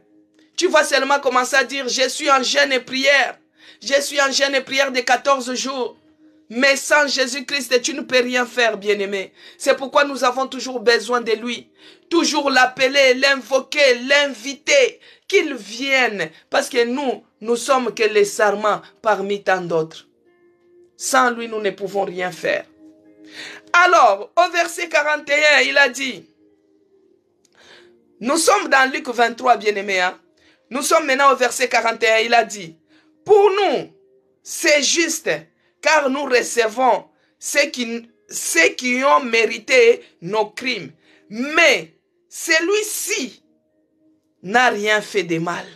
Tu vas seulement commencer à dire, je suis en jeûne et prière. Je suis en jeûne et prière de 14 jours. Mais sans Jésus-Christ, tu ne peux rien faire, bien-aimé. C'est pourquoi nous avons toujours besoin de lui. Toujours l'appeler, l'invoquer, l'inviter, qu'il vienne. Parce que nous sommes que les serments parmi tant d'autres. Sans lui, nous ne pouvons rien faire. Alors, au verset 41, il a dit, nous sommes dans Luc 23, bien-aimé, hein? Nous sommes maintenant au verset 41, il a dit, pour nous, c'est juste, car nous recevons ceux qui ont mérité nos crimes. Mais celui-ci n'a rien fait de mal.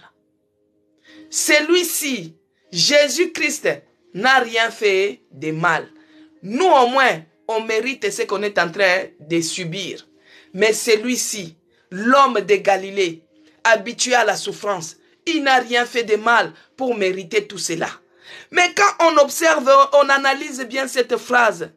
Celui-ci, Jésus-Christ, n'a rien fait de mal. Nous, au moins, on mérite ce qu'on est en train de subir. Mais celui-ci, l'homme de Galilée, habitué à la souffrance, il n'a rien fait de mal pour mériter tout cela. Mais quand on observe, on analyse bien cette phrase,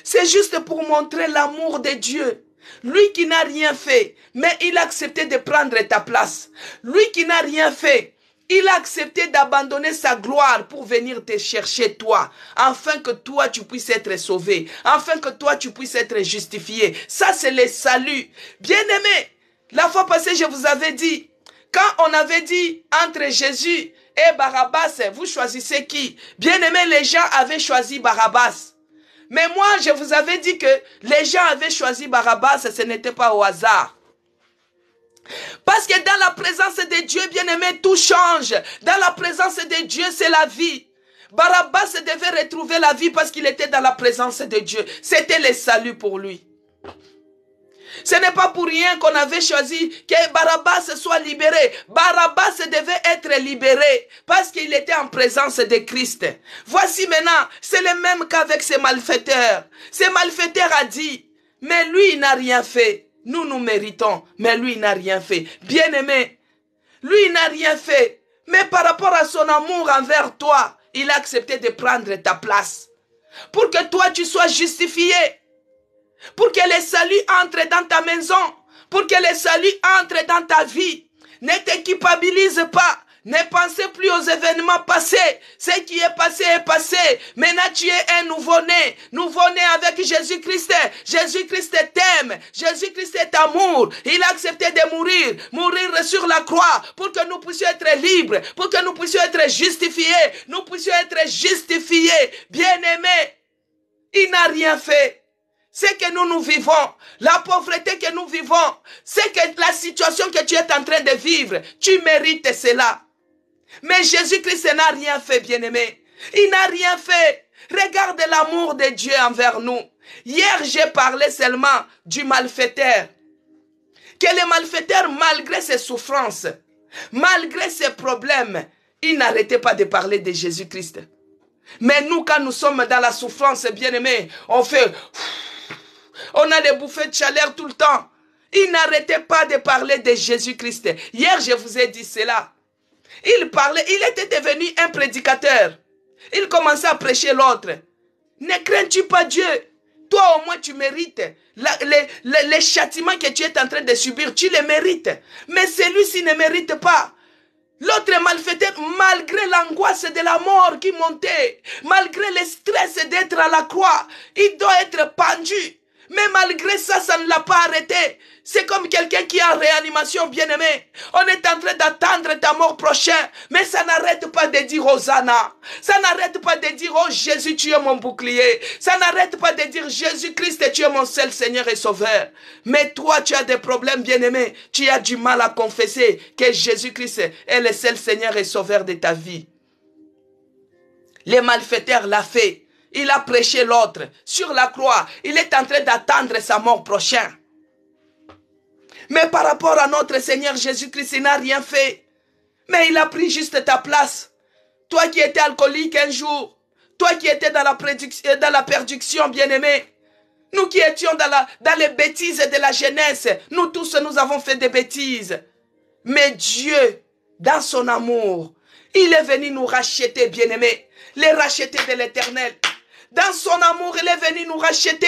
c'est juste pour montrer l'amour de Dieu. Lui qui n'a rien fait, mais il a accepté de prendre ta place. Lui qui n'a rien fait, il a accepté d'abandonner sa gloire pour venir te chercher toi, afin que toi tu puisses être sauvé, afin que toi tu puisses être justifié. Ça c'est le salut. Bien-aimé, la fois passée je vous avais dit, quand on avait dit entre Jésus et Barabbas, vous choisissez qui? Bien-aimé, les gens avaient choisi Barabbas. Mais moi, je vous avais dit que les gens avaient choisi Barabbas, ce n'était pas au hasard. Parce que dans la présence de Dieu, bien-aimé, tout change. Dans la présence de Dieu, c'est la vie. Barabbas devait retrouver la vie parce qu'il était dans la présence de Dieu. C'était le salut pour lui. Ce n'est pas pour rien qu'on avait choisi que Barabbas soit libéré. Barabbas devait être libéré parce qu'il était en présence de Christ. Voici maintenant, c'est le même qu'avec ces malfaiteurs. Ces malfaiteurs a dit, mais lui il n'a rien fait. Nous méritons, mais lui il n'a rien fait. Bien-aimé, lui il n'a rien fait. Mais par rapport à son amour envers toi, il a accepté de prendre ta place. Pour que toi tu sois justifié. Pour que le salut entre dans ta maison. Pour que le salut entre dans ta vie. Ne te culpabilise pas. Ne pensez plus aux événements passés. Ce qui est passé est passé. Maintenant tu es un nouveau-né. Nouveau-né avec Jésus-Christ. Jésus-Christ t'aime. Jésus-Christ est amour. Il a accepté de mourir. Mourir sur la croix. Pour que nous puissions être libres. Pour que nous puissions être justifiés. Nous puissions être justifiés. Bien-aimés. Il n'a rien fait. Ce que nous vivons, la pauvreté que nous vivons, c'est que la situation que tu es en train de vivre, tu mérites cela. Mais Jésus-Christ n'a rien fait, bien-aimé. Il n'a rien fait. Regarde l'amour de Dieu envers nous. Hier, j'ai parlé seulement du malfaiteur. Que le malfaiteur, malgré ses souffrances, malgré ses problèmes, il n'arrêtait pas de parler de Jésus-Christ. Mais nous, quand nous sommes dans la souffrance, bien-aimé, on fait... On a des bouffées de chaleur tout le temps. Il n'arrêtait pas de parler de Jésus-Christ. Hier, je vous ai dit cela. Il parlait, il était devenu un prédicateur. Il commençait à prêcher l'autre. Ne crains-tu pas Dieu? Toi, au moins, tu mérites. Les châtiments que tu es en train de subir, tu les mérites. Mais celui-ci ne mérite pas. L'autre malfaiteur, malgré l'angoisse de la mort qui montait, malgré le stress d'être à la croix, il doit être pendu. Mais malgré ça, ça ne l'a pas arrêté. C'est comme quelqu'un qui est en réanimation, bien-aimé. On est en train d'attendre ta mort prochaine. Mais ça n'arrête pas de dire Hosanna. Ça n'arrête pas de dire, oh Jésus, tu es mon bouclier. Ça n'arrête pas de dire, Jésus-Christ, tu es mon seul Seigneur et Sauveur. Mais toi, tu as des problèmes, bien-aimé. Tu as du mal à confesser que Jésus-Christ est le seul Seigneur et Sauveur de ta vie. Les malfaiteurs l'ont fait. Il a prêché l'autre sur la croix. Il est en train d'attendre sa mort prochaine. Mais par rapport à notre Seigneur Jésus-Christ, il n'a rien fait. Mais il a pris juste ta place. Toi qui étais alcoolique un jour. Toi qui étais dans la perdition, bien-aimé. Nous qui étions dans les bêtises de la jeunesse. Nous tous, nous avons fait des bêtises. Mais Dieu, dans son amour, il est venu nous racheter, bien-aimé. Les racheter de l'Éternel. Dans son amour, il est venu nous racheter.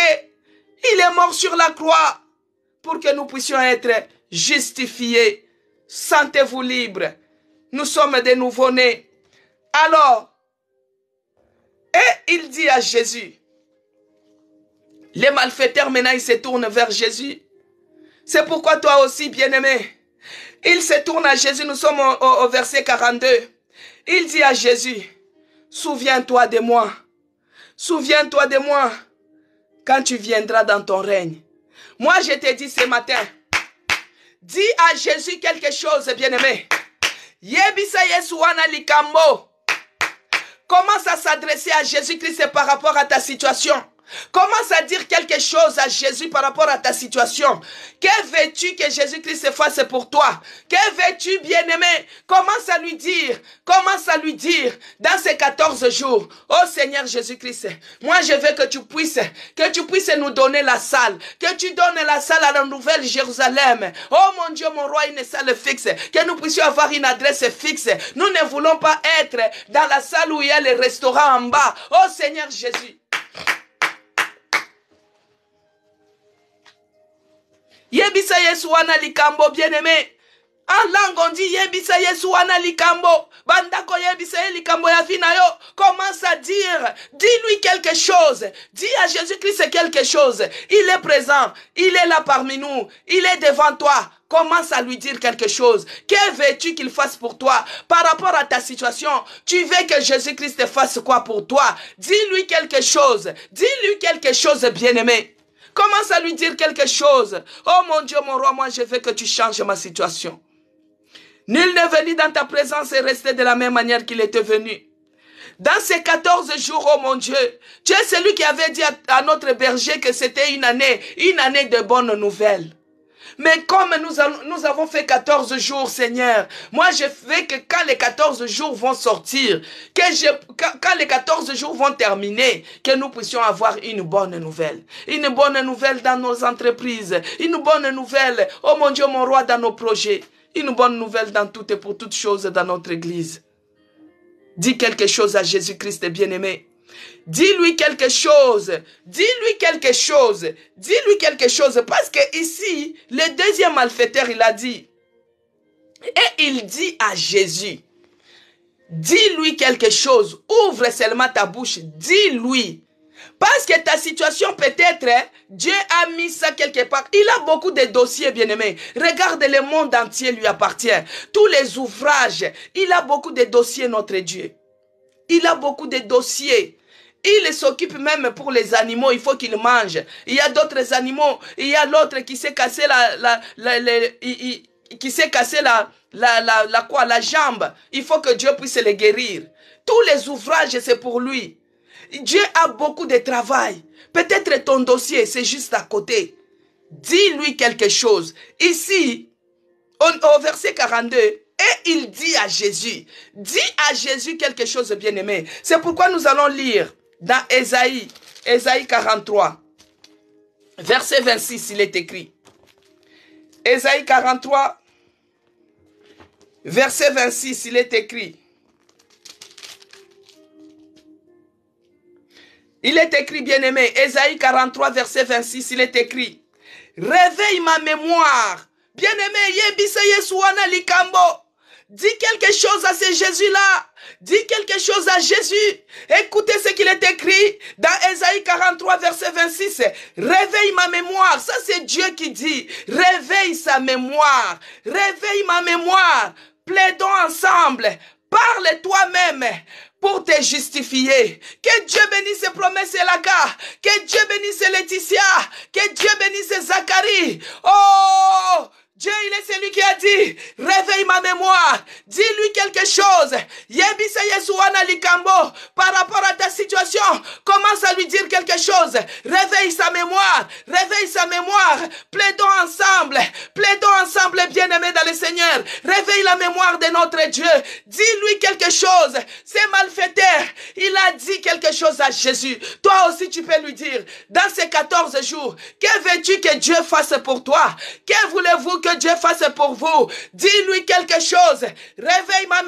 Il est mort sur la croix pour que nous puissions être justifiés. Sentez-vous libres. Nous sommes des nouveau-nés. Alors, et il dit à Jésus, les malfaiteurs maintenant ils se tournent vers Jésus. C'est pourquoi toi aussi, bien-aimé, il se tourne à Jésus. Nous sommes au verset 42. Il dit à Jésus, souviens-toi de moi. Souviens-toi de moi quand tu viendras dans ton règne. Moi, je te dis ce matin, dis à Jésus quelque chose, bien-aimé. Yebisa Yesuana likambo. Commence à s'adresser à Jésus-Christ par rapport à ta situation. Commence à dire quelque chose à Jésus par rapport à ta situation. Que veux-tu que Jésus-Christ fasse pour toi? Que veux-tu, bien-aimé? Commence à lui dire dans ces 14 jours, oh Seigneur Jésus-Christ, moi je veux que tu puisses nous donner la salle, que tu donnes la salle à la Nouvelle Jérusalem. Oh mon Dieu, mon roi, une salle fixe, que nous puissions avoir une adresse fixe. Nous ne voulons pas être dans la salle où il y a les restaurants en bas. Oh Seigneur Jésus. Yebisa Yesu wana likambo, bien-aimé. En langue on dit Yebisa Yesu wana likambo. Bandako Yebisa likambo ya vina yo. Commence à dire, dis-lui quelque chose. Dis à Jésus-Christ quelque chose. Il est présent, il est là parmi nous, il est devant toi. Commence à lui dire quelque chose. Que veux-tu qu'il fasse pour toi? Par rapport à ta situation, tu veux que Jésus-Christ fasse quoi pour toi? Dis-lui quelque chose. Dis-lui quelque chose, bien-aimé. Commence à lui dire quelque chose. Oh mon Dieu, mon roi, moi je veux que tu changes ma situation. Nul n'est venu dans ta présence et rester de la même manière qu'il était venu. Dans ces 14 jours, oh mon Dieu, tu es celui qui avait dit à notre berger que c'était une année de bonnes nouvelles. Mais comme nous avons fait 14 jours, Seigneur, moi je veux que quand les 14 jours vont sortir, quand les 14 jours vont terminer, que nous puissions avoir une bonne nouvelle. Une bonne nouvelle dans nos entreprises. Une bonne nouvelle, oh mon Dieu, mon roi, dans nos projets. Une bonne nouvelle dans toutes et pour toutes choses dans notre église. Dis quelque chose à Jésus-Christ, bien-aimé. Dis-lui quelque chose, dis-lui quelque chose, dis-lui quelque chose, parce que ici, le deuxième malfaiteur, il a dit, et il dit à Jésus, dis-lui quelque chose, ouvre seulement ta bouche, dis-lui, parce que ta situation peut-être, Dieu a mis ça quelque part, il a beaucoup de dossiers, bien-aimés, regarde, le monde entier lui appartient, tous les ouvrages, il a beaucoup de dossiers, notre Dieu, il a beaucoup de dossiers. Il s'occupe même pour les animaux, il faut qu'ils mangent. Il y a d'autres animaux, il y a l'autre qui s'est cassé la jambe. Il faut que Dieu puisse les guérir. Tous les ouvrages, c'est pour lui. Dieu a beaucoup de travail. Peut-être ton dossier, c'est juste à côté. Dis-lui quelque chose. Ici, au verset 42, et il dit à Jésus, quelque chose, bien-aimé. C'est pourquoi nous allons lire dans Ésaïe 43, verset 26, il est écrit. Ésaïe 43, verset 26, il est écrit. Il est écrit, bien-aimé, Ésaïe 43, verset 26, il est écrit, réveille ma mémoire. Bien-aimé, Yebisa Yesuana Likambo. Dis quelque chose à ce Jésus-là. Dis quelque chose à Jésus. Écoutez ce qu'il est écrit dans Ésaïe 43, verset 26. Réveille ma mémoire. Ça, c'est Dieu qui dit. Réveille sa mémoire. Réveille ma mémoire. Plaidons ensemble. Parle toi-même pour te justifier. Que Dieu bénisse ses promesses et Laka. Que Dieu bénisse Laetitia. Que Dieu bénisse Zacharie. Oh! Dieu, il est celui qui a dit, réveille ma mémoire, dis-lui quelque chose. Yebisa Yesuana Likambo, par rapport à ta situation, commence à lui dire quelque chose. Réveille sa mémoire, plaidons ensemble, bien-aimés dans le Seigneur. Réveille la mémoire de notre Dieu. Dis-lui quelque chose. C'est malfaiteur. Il a dit quelque chose à Jésus. Toi aussi, tu peux lui dire, dans ces 14 jours, que veux-tu que Dieu fasse pour toi? Que voulez-vous que Dieu fasse pour vous? Dis-lui quelque chose. Réveille ma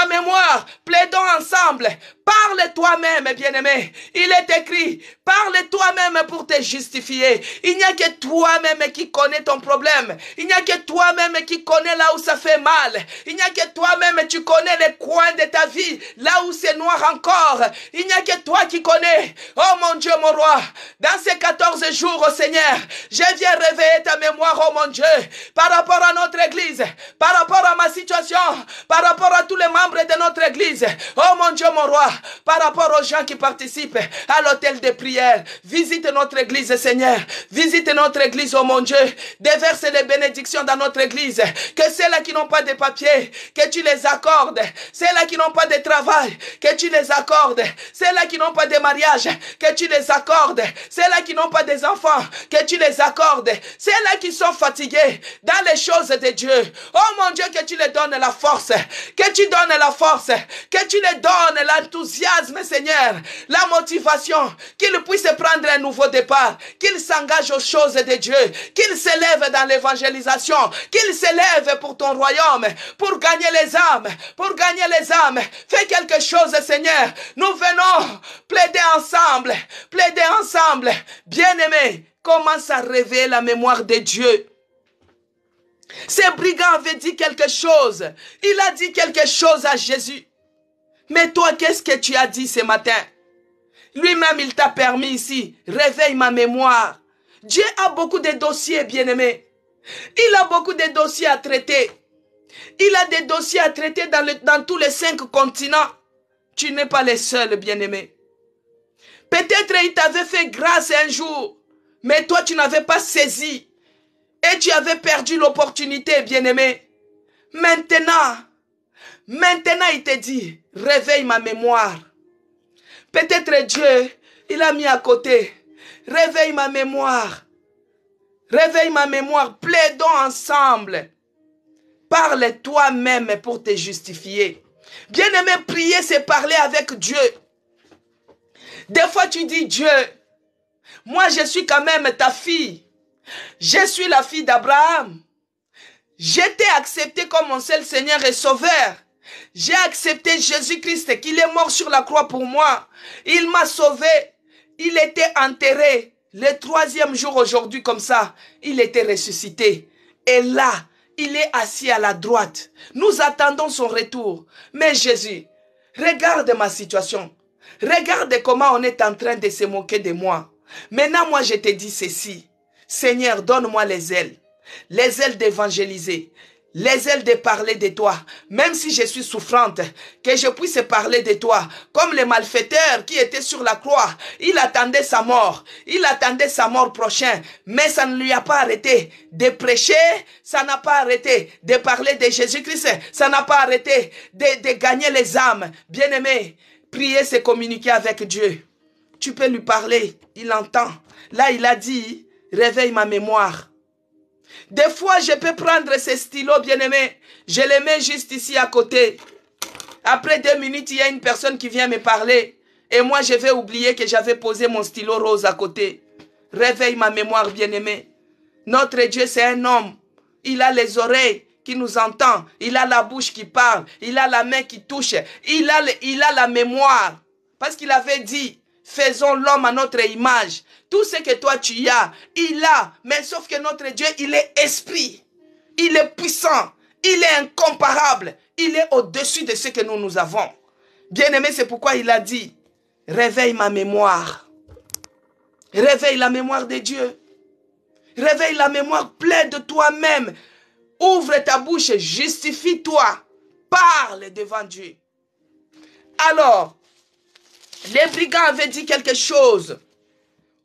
mémoire, plaidons ensemble. Parle toi-même, bien-aimé. Il est écrit, parle toi-même pour te justifier. Il n'y a que toi-même qui connais ton problème. Il n'y a que toi-même qui connais là où ça fait mal. Il n'y a que toi-même, tu connais les coins de ta vie, là où c'est noir encore. Il n'y a que toi qui connais. Oh mon Dieu, mon roi, dans ces 14 jours, oh Seigneur, je viens réveiller ta mémoire, oh mon Dieu, par rapport à notre église, par rapport à ma situation, par rapport à tous les membres de notre église. Oh mon Dieu, mon roi, par rapport aux gens qui participent à l'hôtel de prière. Visite notre église, Seigneur. Visite notre église, oh mon Dieu. Déverse les bénédictions dans notre église. Que ceux-là qui n'ont pas de papier, que tu les accordes. Ceux-là qui n'ont pas de travail, que tu les accordes. Ceux-là qui n'ont pas de mariage, que tu les accordes. Ceux-là qui n'ont pas des enfants, que tu les accordes. Ceux-là qui sont fatigués dans les choses de Dieu. Oh mon Dieu, que tu les donnes la force. Que tu donnes la force. Que tu les donnes l'enthousiasme, Seigneur. La motivation. Qu'ils puissent prendre un nouveau départ. Qu'ils s'engagent aux choses de Dieu. Qu'ils s'élèvent dans l'évangélisation. Qu'ils s'élèvent pour ton royaume. Pour gagner les âmes. Pour gagner les âmes. Fais quelque chose, Seigneur. Nous venons plaider ensemble. Plaider ensemble. Bien-aimés, commence à réveiller la mémoire de Dieu. Ce brigand avait dit quelque chose. Il a dit quelque chose à Jésus. Mais toi, qu'est-ce que tu as dit ce matin? Lui-même, il t'a permis ici. Réveille ma mémoire. Dieu a beaucoup de dossiers, bien-aimés. Il a beaucoup de dossiers à traiter. Il a des dossiers à traiter dans tous les 5 continents. Tu n'es pas le seul, bien-aimé. Peut-être il t'avait fait grâce un jour, mais toi, tu n'avais pas saisi. Et tu avais perdu l'opportunité, bien-aimé. Maintenant, il te dit, réveille ma mémoire. Peut-être Dieu, il a mis à côté. Réveille ma mémoire. Réveille ma mémoire. Plaidons ensemble. Parle toi-même pour te justifier. Bien-aimé, prier, c'est parler avec Dieu. Des fois, tu dis, Dieu, moi, je suis quand même ta fille. Je suis la fille d'Abraham. J'étais accepté comme mon seul Seigneur et Sauveur. J'ai accepté Jésus-Christ, qu'il est mort sur la croix pour moi. Il m'a sauvé. Il était enterré. Le 3e jour aujourd'hui, comme ça, il était ressuscité. Et là, il est assis à la droite. Nous attendons son retour. Mais Jésus, regarde ma situation. Regarde comment on est en train de se moquer de moi. Maintenant, moi, je te dis ceci. Seigneur, donne-moi les ailes d'évangéliser, les ailes de parler de toi, même si je suis souffrante, que je puisse parler de toi, comme le malfaiteur qui était sur la croix, il attendait sa mort prochaine, mais ça ne lui a pas arrêté de prêcher, ça n'a pas arrêté de parler de Jésus-Christ, ça n'a pas arrêté de gagner les âmes. Bien-aimé, prier, c'est communiquer avec Dieu. Tu peux lui parler, il entend. Là, il a dit, réveille ma mémoire. Des fois, je peux prendre ce stylo, bien-aimé. Je le mets juste ici à côté. Après 2 minutes, il y a une personne qui vient me parler. Et moi, je vais oublier que j'avais posé mon stylo rose à côté. Réveille ma mémoire, bien-aimé. Notre Dieu, c'est un homme. Il a les oreilles qui nous entendent. Il a la bouche qui parle. Il a la main qui touche. Il a la mémoire. Parce qu'il avait dit, faisons l'homme à notre image. Tout ce que toi tu as, il a. Mais sauf que notre Dieu, il est esprit. Il est puissant. Il est incomparable. Il est au-dessus de ce que nous avons. Bien-aimé, c'est pourquoi il a dit, réveille ma mémoire. Réveille la mémoire de Dieu. Réveille la mémoire, plaide toi-même. Ouvre ta bouche, justifie-toi. Parle devant Dieu. Alors, les brigands avaient dit quelque chose.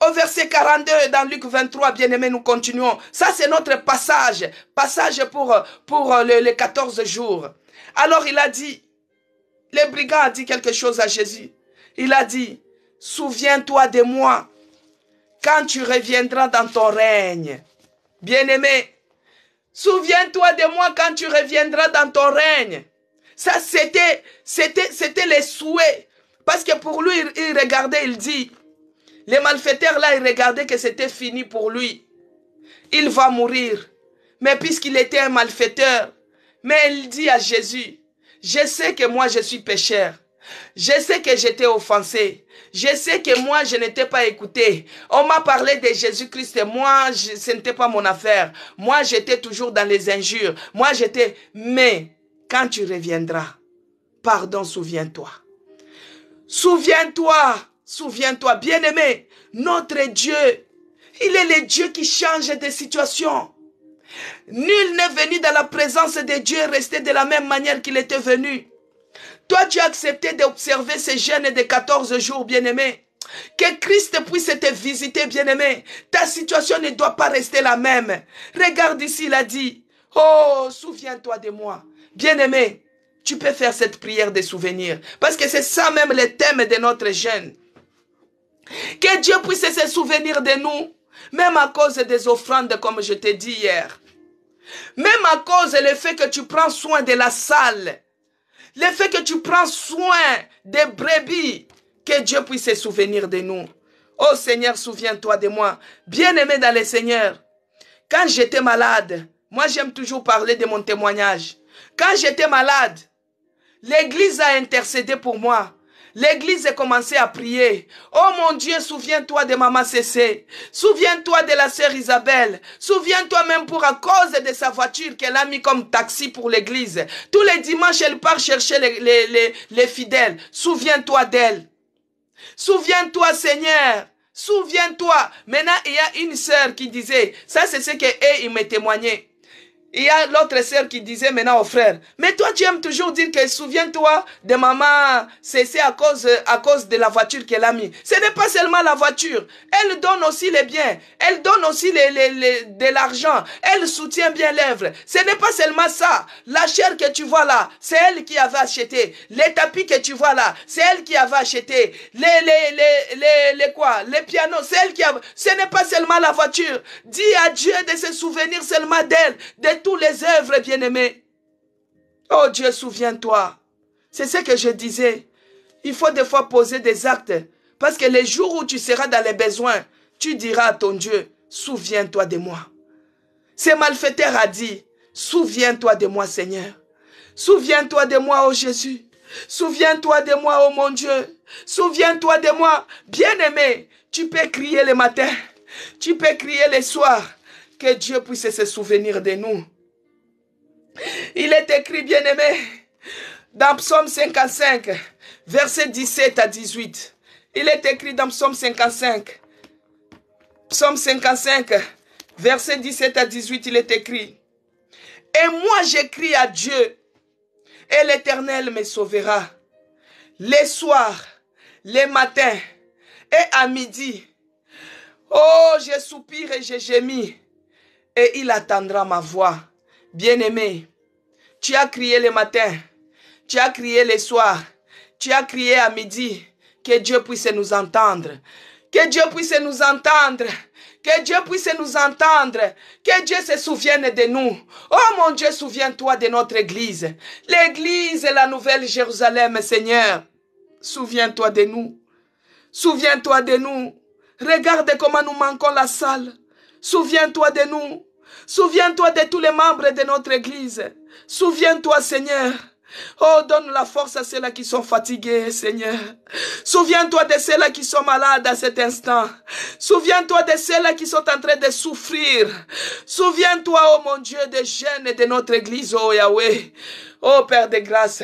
Au verset 42 dans Luc 23, bien-aimés, nous continuons. Ça, c'est notre passage. Passage pour les 14 jours. Alors, il a dit, les brigands ont dit quelque chose à Jésus. Il a dit, souviens-toi de moi quand tu reviendras dans ton règne. Bien-aimé, souviens-toi de moi quand tu reviendras dans ton règne. Ça, c'était les souhaits. Parce que pour lui, il regardait, il dit, les malfaiteurs là, ils regardaient que c'était fini pour lui. Il va mourir. Mais puisqu'il était un malfaiteur, mais il dit à Jésus, je sais que moi je suis pécheur. Je sais que j'étais offensé. Je sais que moi je n'étais pas écouté. On m'a parlé de Jésus-Christ et moi ce n'était pas mon affaire. Moi j'étais toujours dans les injures. Moi j'étais... Mais quand tu reviendras, pardon, souviens-toi. Souviens-toi. Souviens-toi, bien-aimé, notre Dieu, il est le Dieu qui change des situations. Nul n'est venu dans la présence de Dieu et resté de la même manière qu'il était venu. Toi, tu as accepté d'observer ces jeûnes de 14 jours, bien-aimé. Que Christ puisse te visiter, bien-aimé. Ta situation ne doit pas rester la même. Regarde ici, il a dit, oh, souviens-toi de moi. Bien-aimé, tu peux faire cette prière de souvenir. Parce que c'est ça même le thème de notre jeûne. Que Dieu puisse se souvenir de nous, même à cause des offrandes, comme je t'ai dit hier. Même à cause du fait que tu prends soin de la salle. Le fait que tu prends soin des brebis. Que Dieu puisse se souvenir de nous. Oh Seigneur, souviens-toi de moi. Bien-aimé dans le Seigneur. Quand j'étais malade, moi j'aime toujours parler de mon témoignage. Quand j'étais malade, l'Église a intercédé pour moi. L'Église a commencé à prier. Oh mon Dieu, souviens-toi de Maman Cécé. Souviens-toi de la sœur Isabelle. Souviens-toi même pour à cause de sa voiture qu'elle a mis comme taxi pour l'Église. Tous les dimanches, elle part chercher les fidèles. Souviens-toi d'elle. Souviens-toi, Seigneur. Souviens-toi. Maintenant, il y a une sœur qui disait, ça c'est ce qu'il me témoignait. Il y a l'autre sœur qui disait maintenant au frère, mais toi tu aimes toujours dire que souviens-toi de maman, c'est à cause de la voiture qu'elle a mis. Ce n'est pas seulement la voiture, elle donne aussi les biens, elle donne aussi de l'argent, elle soutient bien l'œuvre. Ce n'est pas seulement ça, la chair que tu vois là, c'est elle qui avait acheté. Les tapis que tu vois là, c'est elle qui avait acheté. Les pianos, c'est elle qui a... Ce n'est pas seulement la voiture. Dis à Dieu de se souvenir seulement d'elle, de tous les œuvres, bien-aimés. Oh Dieu, souviens-toi. C'est ce que je disais. Il faut des fois poser des actes. Parce que les jours où tu seras dans les besoins, tu diras à ton Dieu, souviens-toi de moi. Ce malfaiteur a dit, souviens-toi de moi, Seigneur. Souviens-toi de moi, oh Jésus. Souviens-toi de moi, oh mon Dieu. Souviens-toi de moi. Bien-aimé, tu peux crier le matin. Tu peux crier le soir. Que Dieu puisse se souvenir de nous. Il est écrit, bien-aimé, dans Psaume 55, versets 17 à 18. Il est écrit dans Psaume 55. Psaume 55, versets 17 à 18, il est écrit. Et moi j'écris à Dieu, et l'Éternel me sauvera. Les soirs, les matins, et à midi. Oh, je soupire et je gémis. Et il attendra ma voix. Bien-aimé, tu as crié le matin, tu as crié le soir, tu as crié à midi. Que Dieu puisse nous entendre. Que Dieu puisse nous entendre. Que Dieu puisse nous entendre. Que Dieu se souvienne de nous. Oh mon Dieu, souviens-toi de notre église. L'église est la nouvelle Jérusalem, Seigneur. Souviens-toi de nous. Souviens-toi de nous. Regarde comment nous manquons la salle. Souviens-toi de nous. Souviens-toi de tous les membres de notre église. Souviens-toi, Seigneur. Oh, donne la force à ceux-là qui sont fatigués, Seigneur. Souviens-toi de ceux-là qui sont malades à cet instant. Souviens-toi de ceux-là qui sont en train de souffrir. Souviens-toi, oh mon Dieu, des jeunes et de notre église, oh Yahweh. Oh Père de grâce,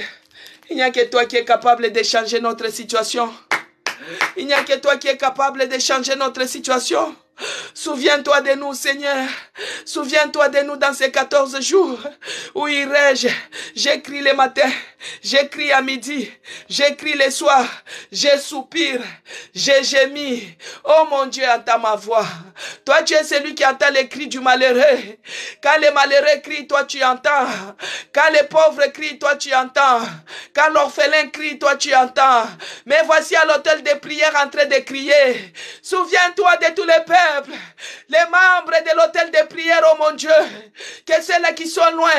il n'y a que toi qui es capable de changer notre situation. Il n'y a que toi qui es capable de changer notre situation. Souviens-toi de nous, Seigneur. Souviens-toi de nous dans ces 14 jours. Où irai-je? J'écris le matin, j'écris à midi, j'écris le soir, je soupire, je gémis. Oh mon Dieu, entends ma voix. Toi, tu es celui qui entend les cris du malheureux. Quand les malheureux crient, toi, tu entends. Quand les pauvres crient, toi, tu entends. Quand l'orphelin crie, toi, tu entends. Mais voici à l'autel des prières en train de crier. Souviens-toi de tous les peuples, les membres de l'autel des prières, oh mon Dieu, que ceux-là qui sont loin,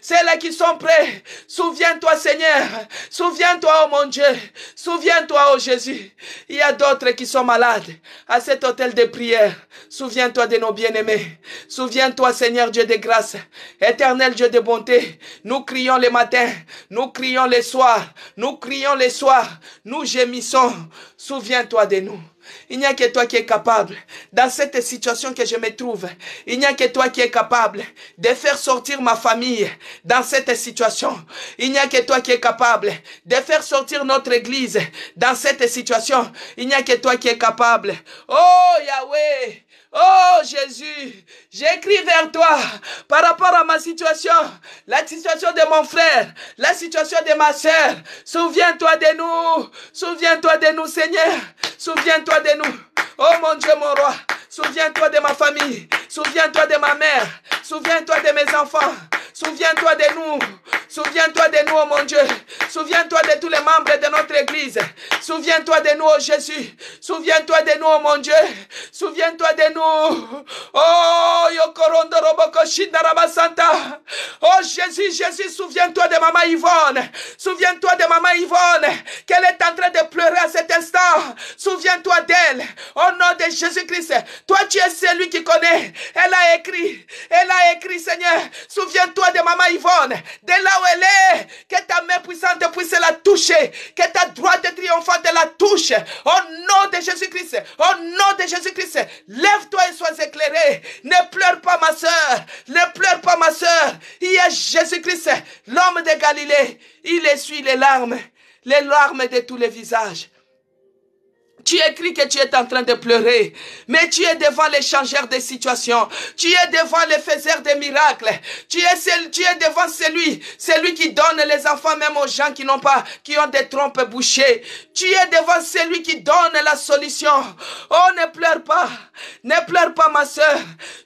ceux-là qui sont près. Souviens-toi, Seigneur. Souviens-toi, oh mon Dieu. Souviens-toi, oh Jésus. Il y a d'autres qui sont malades à cet autel de prière. Souviens-toi de nos bien-aimés. Souviens-toi, Seigneur Dieu de grâce, éternel Dieu de bonté. Nous crions les matins, nous crions les soirs, nous crions les soirs, nous gémissons. Souviens-toi de nous. Il n'y a que toi qui es capable, dans cette situation que je me trouve, il n'y a que toi qui es capable de faire sortir ma famille dans cette situation. Il n'y a que toi qui es capable de faire sortir notre église dans cette situation. Il n'y a que toi qui es capable. Oh Yahweh! Oh Jésus, j'écris vers toi par rapport à ma situation, la situation de mon frère, la situation de ma sœur. Souviens-toi de nous Seigneur, souviens-toi de nous. Oh mon Dieu, mon roi, souviens-toi de ma famille, souviens-toi de ma mère, souviens-toi de mes enfants, souviens-toi de nous. Souviens-toi de nous, oh mon Dieu. Souviens-toi de tous les membres de notre église. Souviens-toi de nous, oh Jésus. Souviens-toi de nous, oh mon Dieu. Souviens-toi de nous. Oh, Yokorondo Roboko Shindaraba Santa. Oh Jésus, Jésus, souviens-toi de maman Yvonne. Souviens-toi de maman Yvonne, qu'elle est en train de pleurer à cet instant. Souviens-toi d'elle. Au nom de Jésus-Christ. Toi, tu es celui qui connaît. Elle a écrit, Seigneur. Souviens-toi de maman Yvonne. De là où elle est, que ta main puissante puisse la toucher, que ta droite triomphante la touche. Au nom de Jésus-Christ, au nom de Jésus-Christ, lève-toi et sois éclairé. Ne pleure pas, ma soeur, ne pleure pas, ma soeur. Il y a Jésus-Christ, l'homme de Galilée. Il essuie les larmes de tous les visages. Tu écris que tu es en train de pleurer, mais tu es devant les changeurs de situation. Tu es devant les faiseurs de miracles. Tu es devant celui qui donne les enfants même aux gens qui ont des trompes bouchées. Tu es devant celui qui donne la solution. Oh, ne pleure pas, ma soeur.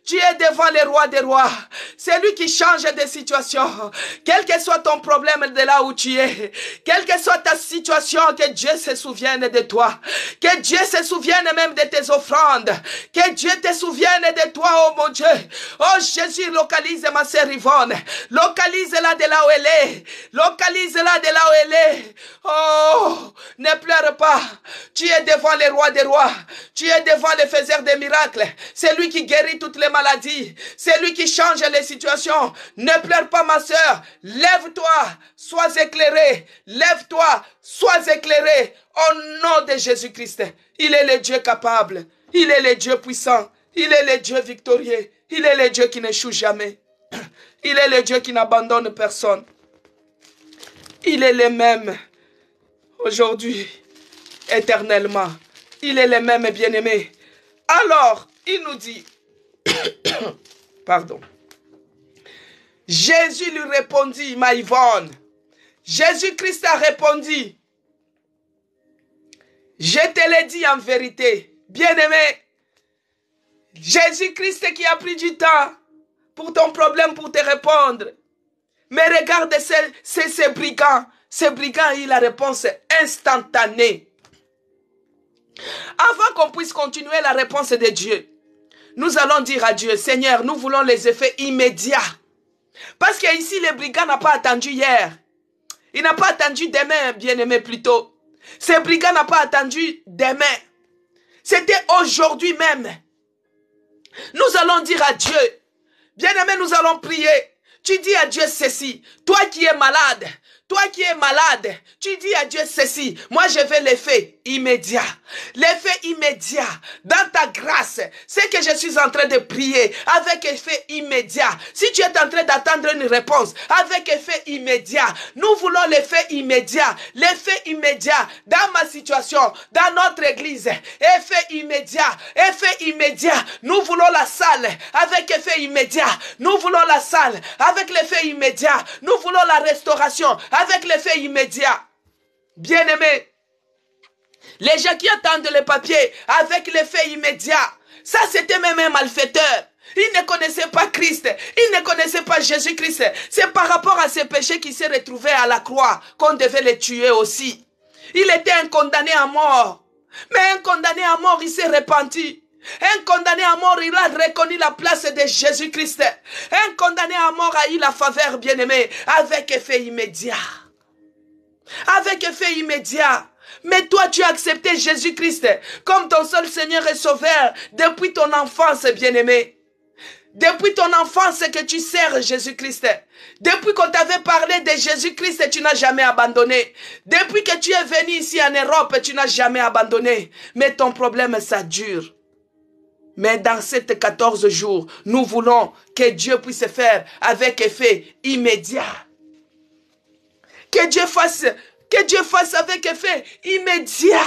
Tu es devant le roi des rois. C'est lui qui change de situation. Quel que soit ton problème de là où tu es, quelle que soit ta situation, que Dieu se souvienne de toi. Que Dieu se souvienne même de tes offrandes. Que Dieu te souvienne de toi, oh mon Dieu. Oh Jésus, localise ma sœur Yvonne. Localise-la de là où elle est. Localise-la de là où elle est. Oh, ne pleure pas. Tu es devant les rois des rois. Tu es devant les faiseurs des miracles. C'est lui qui guérit toutes les maladies. C'est lui qui change les situations. Ne pleure pas, ma sœur. Lève-toi, sois éclairé. Lève-toi, sois éclairé. Au nom de Jésus-Christ. Il est le Dieu capable. Il est le Dieu puissant. Il est le Dieu victorieux. Il est le Dieu qui n'échoue jamais. Il est le Dieu qui n'abandonne personne. Il est le même aujourd'hui, éternellement. Il est le même bien-aimé. Alors, il nous dit, pardon. Jésus lui répondit, ma Yvonne. Jésus-Christ a répondu, je te l'ai dit en vérité, bien-aimé. Jésus-Christ qui a pris du temps pour ton problème, pour te répondre. Mais regarde ces brigands. Ces brigands, il a la réponse instantanée. Avant qu'on puisse continuer la réponse de Dieu, nous allons dire à Dieu, Seigneur, nous voulons les effets immédiats. Parce qu'ici, le brigand n'a pas attendu hier. Il n'a pas attendu demain, bien-aimé, plutôt. Ce brigand n'a pas attendu demain. C'était aujourd'hui même. Nous allons dire à Dieu, bien-aimé, nous allons prier. Tu dis à Dieu ceci, toi qui es malade, Toi qui es malade, tu dis à Dieu ceci, moi je veux l'effet immédiat. L'effet immédiat dans ta grâce, c'est que je suis en train de prier avec effet immédiat. Si tu es en train d'attendre une réponse avec effet immédiat, nous voulons l'effet immédiat. L'effet immédiat dans ma situation, dans notre église. Effet immédiat, effet immédiat. Nous voulons la salle avec effet immédiat. Nous voulons la salle avec l'effet immédiat. Nous voulons la restauration avec l'effet immédiat. Bien-aimés, les gens qui attendent les papiers avec l'effet immédiat, ça c'était même un malfaiteur. Il ne connaissait pas Christ, il ne connaissait pas Jésus-Christ. C'est par rapport à ses péchés qu'il s'est retrouvé à la croix qu'on devait le tuer aussi. Il était un condamné à mort. Mais un condamné à mort, il s'est repenti. Un condamné à mort, il a reconnu la place de Jésus-Christ. Un condamné à mort a eu la faveur, bien-aimé, avec effet immédiat. Avec effet immédiat. Mais toi, tu as accepté Jésus-Christ comme ton seul Seigneur et Sauveur depuis ton enfance, bien-aimé. Depuis ton enfance que tu sers Jésus-Christ. Depuis qu'on t'avait parlé de Jésus-Christ, tu n'as jamais abandonné. Depuis que tu es venu ici en Europe, tu n'as jamais abandonné. Mais ton problème, ça dure. Mais dans ces 14 jours, nous voulons que Dieu puisse faire avec effet immédiat. Que Dieu fasse avec effet immédiat.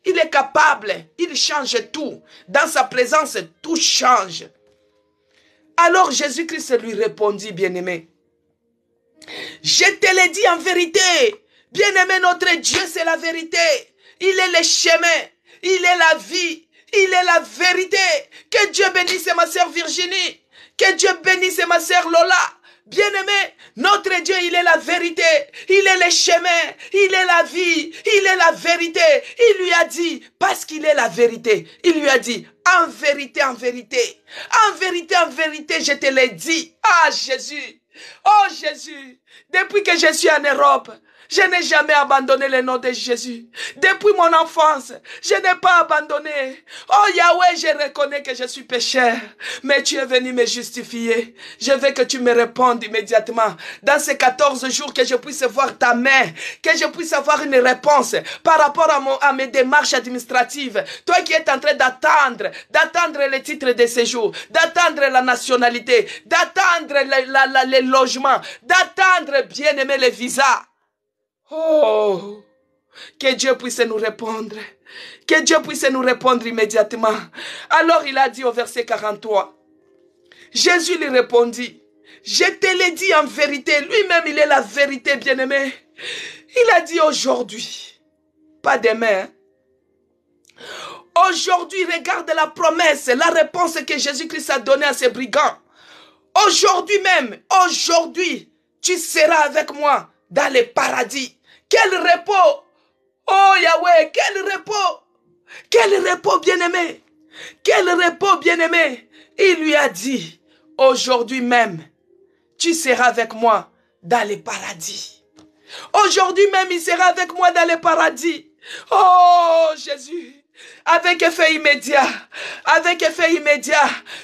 Il est capable, il change tout. Dans sa présence, tout change. Alors Jésus-Christ lui répondit, bien-aimé, je te l'ai dit en vérité, bien-aimé, notre Dieu c'est la vérité, il est le chemin, il est la vie, il est la vérité. Que Dieu bénisse ma sœur Virginie, que Dieu bénisse ma sœur Lola. Bien-aimé, notre Dieu, il est la vérité, il est le chemin, il est la vie, il est la vérité. Il lui a dit, parce qu'il est la vérité, il lui a dit, en vérité, en vérité, en vérité, en vérité, je te l'ai dit. Ah Jésus, oh Jésus, depuis que je suis en Europe, je n'ai jamais abandonné le nom de Jésus. Depuis mon enfance, je n'ai pas abandonné. Oh Yahweh, je reconnais que je suis pécheur. Mais tu es venu me justifier. Je veux que tu me répondes immédiatement. Dans ces 14 jours, que je puisse voir ta main. Que je puisse avoir une réponse par rapport à mes démarches administratives. Toi qui es en train d'attendre le titre de séjour, d'attendre la nationalité, d'attendre les logements, d'attendre, bien-aimé, les visas. Oh, que Dieu puisse nous répondre. Que Dieu puisse nous répondre immédiatement. Alors il a dit au verset 43. Jésus lui répondit, je te l'ai dit en vérité. Lui-même il est la vérité, bien-aimé. Il a dit aujourd'hui, pas demain. Aujourd'hui, regarde la promesse, la réponse que Jésus-Christ a donnée à ces brigands. Aujourd'hui même, aujourd'hui, tu seras avec moi dans le paradis. Quel repos! Oh Yahweh, quel repos! Quel repos, bien-aimé! Quel repos, bien-aimé! Il lui a dit, aujourd'hui même, tu seras avec moi dans le paradis. Aujourd'hui même, il sera avec moi dans le paradis. Oh Jésus! Avec effet immédiat,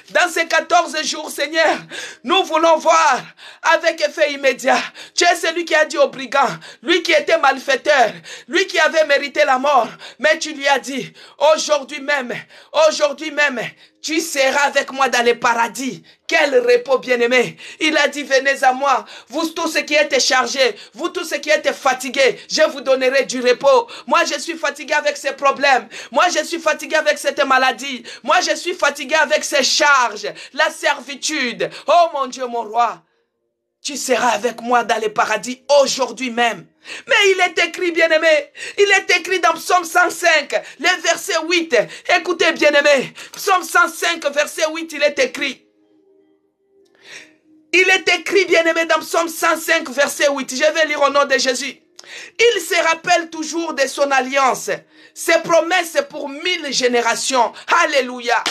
dans ces 14 jours, Seigneur, nous voulons voir avec effet immédiat. Tu es celui qui a dit au brigand, lui qui était malfaiteur, lui qui avait mérité la mort, mais tu lui as dit, aujourd'hui même, tu seras avec moi dans le paradis. Quel repos, bien-aimé. Il a dit, venez à moi, vous tous ceux qui êtes chargés, vous tous ceux qui êtes fatigués, je vous donnerai du repos. Moi, je suis fatigué avec ces problèmes. Moi, je suis fatigué avec cette maladie. Moi, je suis fatigué avec ces charges, la servitude. Oh mon Dieu, mon roi, tu seras avec moi dans le paradis aujourd'hui même. Mais il est écrit, bien-aimé, il est écrit dans Psaume 105, le verset 8. Écoutez, bien-aimé, Psaume 105, verset 8, il est écrit. Il est écrit, bien-aimé, dans Psaume 105, verset 8. Je vais lire au nom de Jésus. Il se rappelle toujours de son alliance, ses promesses pour 1000 générations. Alléluia.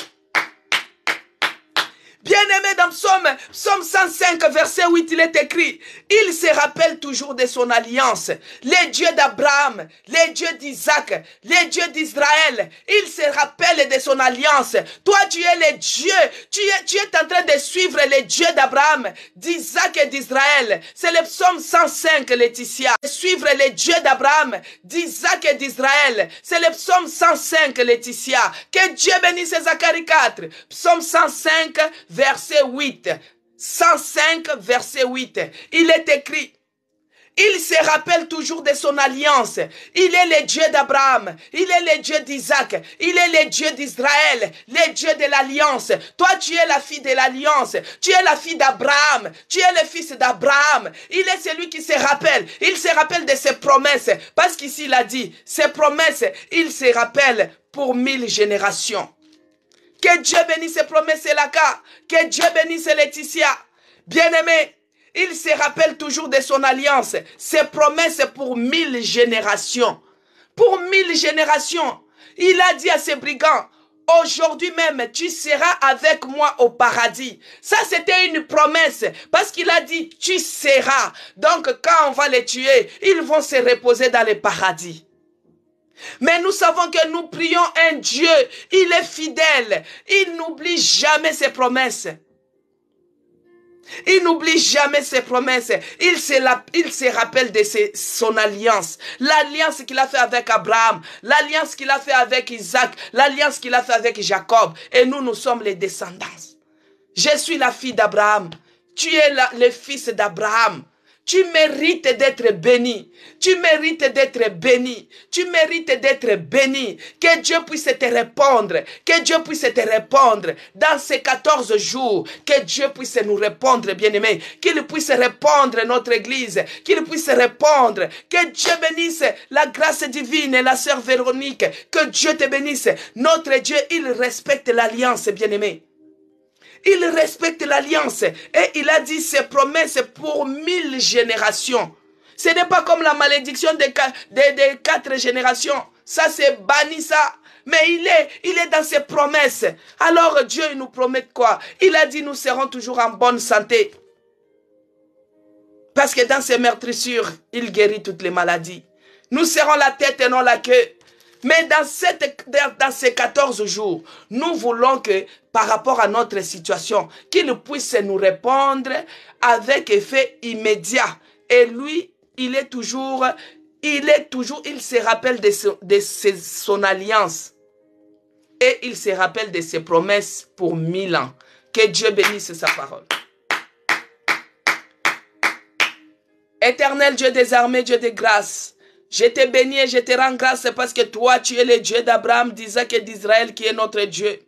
Bien-aimé, dans Psaume 105, verset 8, il est écrit, il se rappelle toujours de son alliance, les dieux d'Abraham, les dieux d'Isaac, les dieux d'Israël. Il se rappelle de son alliance. Toi, tu es le Dieu, tu es en train de suivre les dieux d'Abraham, d'Isaac et d'Israël. C'est le Psaume 105, Laetitia. Suivre les dieux d'Abraham, d'Isaac et d'Israël. C'est le Psaume 105, Laetitia. Que Dieu bénisse Zacharie 4. Psaume 105, verset 8. 105, verset 8. Il est écrit, il se rappelle toujours de son alliance. Il est le Dieu d'Abraham. Il est le Dieu d'Isaac. Il est le Dieu d'Israël. Le Dieu de l'alliance. Toi, tu es la fille de l'alliance. Tu es la fille d'Abraham. Tu es le fils d'Abraham. Il est celui qui se rappelle. Il se rappelle de ses promesses. Parce qu'ici, il a dit, ses promesses, il se rappelle pour 1000 générations. Que Dieu bénisse ses promesses, Elaka. Que Dieu bénisse Laetitia. Bien-aimé, il se rappelle toujours de son alliance, ses promesses pour 1000 générations. Pour 1000 générations. Il a dit à ses brigands, aujourd'hui même, tu seras avec moi au paradis. Ça, c'était une promesse. Parce qu'il a dit, tu seras. Donc, quand on va les tuer, ils vont se reposer dans le paradis. Mais nous savons que nous prions un Dieu. Il est fidèle. Il n'oublie jamais ses promesses. Il n'oublie jamais ses promesses. Il se rappelle de son alliance. L'alliance qu'il a fait avec Abraham. L'alliance qu'il a fait avec Isaac. L'alliance qu'il a fait avec Jacob. Et nous sommes les descendants. Je suis la fille d'Abraham. Tu es le fils d'Abraham. Tu mérites d'être béni. Tu mérites d'être béni. Tu mérites d'être béni. Que Dieu puisse te répondre. Que Dieu puisse te répondre. Dans ces 14 jours, que Dieu puisse nous répondre, bien-aimés. Qu'il puisse répondre notre église. Qu'il puisse répondre. Que Dieu bénisse la grâce divine et la sœur Véronique. Que Dieu te bénisse. Notre Dieu, il respecte l'alliance, bien-aimés. Il respecte l'alliance et il a dit ses promesses pour 1000 générations. Ce n'est pas comme la malédiction des 4 générations. Ça, c'est banni ça. Mais il est dans ses promesses. Alors Dieu il nous promet quoi? Il a dit nous serons toujours en bonne santé. Parce que dans ses meurtrissures, il guérit toutes les maladies. Nous serons la tête et non la queue. Mais dans ces 14 jours, nous voulons que, par rapport à notre situation, qu'il puisse nous répondre avec effet immédiat. Et lui, il se rappelle de son alliance. Et il se rappelle de ses promesses pour 1000 ans. Que Dieu bénisse sa parole. Éternel Dieu des armées, Dieu de grâce. Je te bénis et je te rends grâce parce que toi, tu es le Dieu d'Abraham, d'Isaac et d'Israël qui est notre Dieu.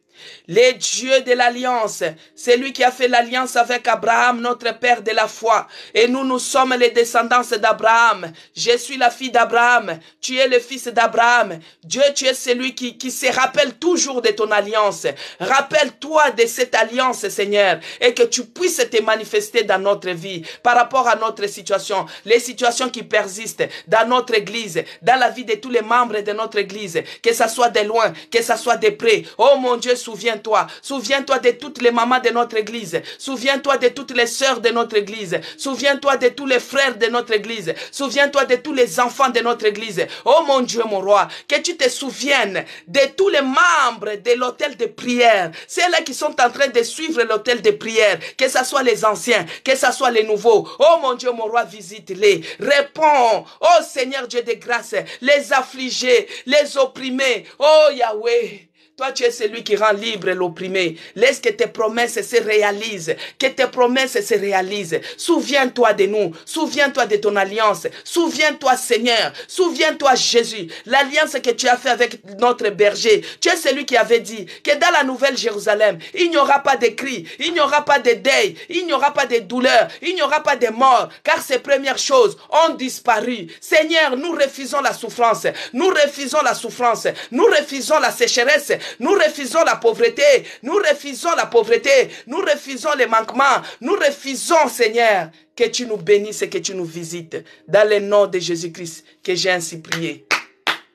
Les dieux de l'alliance, c'est lui qui a fait l'alliance avec Abraham, notre père de la foi. Et nous sommes les descendants d'Abraham. Je suis la fille d'Abraham. Tu es le fils d'Abraham. Dieu, tu es celui qui se rappelle toujours de ton alliance. Rappelle-toi de cette alliance, Seigneur, et que tu puisses te manifester dans notre vie par rapport à notre situation, les situations qui persistent dans notre église, dans la vie de tous les membres de notre église, que ça soit de loin, que ça soit de près. Oh mon Dieu, souviens-toi. Souviens-toi de toutes les mamans de notre église. Souviens-toi de toutes les sœurs de notre église. Souviens-toi de tous les frères de notre église. Souviens-toi de tous les enfants de notre église. Oh mon Dieu, mon roi, que tu te souviennes de tous les membres de l'hôtel de prière. Ceux-là qui sont en train de suivre l'hôtel de prière. Que ce soit les anciens, que ce soit les nouveaux. Oh mon Dieu, mon roi, visite-les. Réponds. Oh Seigneur Dieu de grâce. Les affligés, les opprimés. Oh Yahweh. Toi, tu es celui qui rend libre l'opprimé. Laisse que tes promesses se réalisent. Que tes promesses se réalisent. Souviens-toi de nous. Souviens-toi de ton alliance. Souviens-toi, Seigneur. Souviens-toi, Jésus. L'alliance que tu as fait avec notre berger. Tu es celui qui avait dit que dans la nouvelle Jérusalem, il n'y aura pas de cris, il n'y aura pas de deuil, il n'y aura pas de douleur, il n'y aura pas de mort, car ces premières choses ont disparu. Seigneur, nous refusons la souffrance. Nous refusons la souffrance. Nous refusons la sécheresse. Nous refusons la pauvreté, nous refusons la pauvreté, nous refusons les manquements, nous refusons, Seigneur, que tu nous bénisses et que tu nous visites. Dans le nom de Jésus-Christ, que j'ai ainsi prié.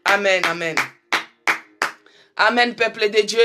Amen, amen. Amen, peuple de Dieu.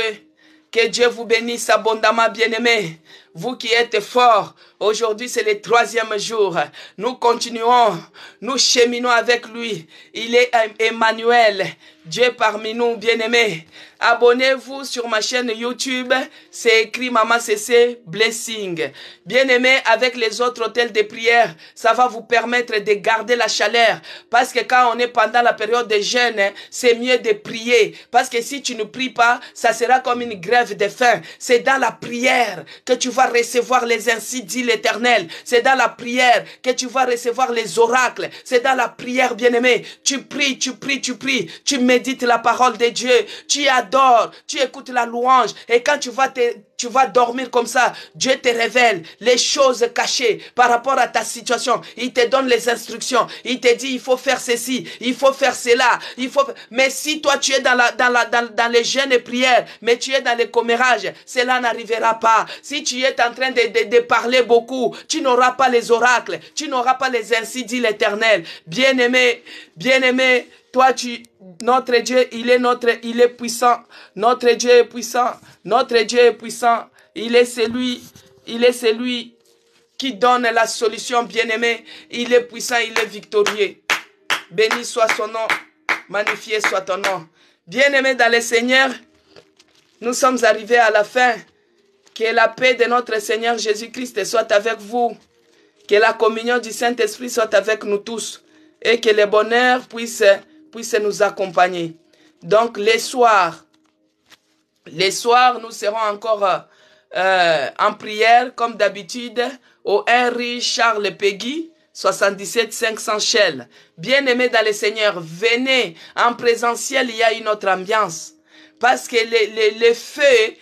Que Dieu vous bénisse abondamment, bien-aimés. vous qui êtes forts, aujourd'hui c'est le 3e jour. Nous continuons, nous cheminons avec lui. Il est Emmanuel, Dieu parmi nous, bien-aimés. Abonnez-vous sur ma chaîne YouTube, c'est écrit Maman CC Blessing. Bien-aimés, avec les autres hôtels de prière, ça va vous permettre de garder la chaleur. Parce que quand on est pendant la période de jeûne, c'est mieux de prier. Parce que si tu ne pries pas, ça sera comme une grève de faim. C'est dans la prière que tu vas recevoir les ainsi dit l'Éternel. C'est dans la prière que tu vas recevoir les oracles. C'est dans la prière, bien-aimé. Tu pries, tu pries, tu pries. Tu médites la parole de Dieu. Tu adores, tu écoutes la louange. Et quand tu vas dormir comme ça, Dieu te révèle les choses cachées par rapport à ta situation. Il te donne les instructions. Il te dit, il faut faire ceci, il faut faire cela. Mais si toi, tu es dans les jeûnes et prières, mais tu es dans les commérages, cela n'arrivera pas. Si tu es en train de parler beaucoup, tu n'auras pas les oracles. Tu n'auras pas les ainsi dit l'Éternel. Bien-aimé, bien-aimé, toi, notre Dieu, il est puissant. Notre Dieu est puissant. Notre Dieu est puissant. Il est celui qui donne la solution, bien-aimé. Il est puissant, il est victorieux. Béni soit son nom. Magnifié soit ton nom. Bien-aimé dans le Seigneur, nous sommes arrivés à la fin. Que la paix de notre Seigneur Jésus-Christ soit avec vous. Que la communion du Saint-Esprit soit avec nous tous. Et que le bonheur puisse nous accompagner. Donc les soirs, nous serons encore en prière comme d'habitude au Henri Charles Peggy 77 500 Shell. Bien-aimés dans le Seigneur, venez en présentiel, il y a une autre ambiance. Parce que les feux,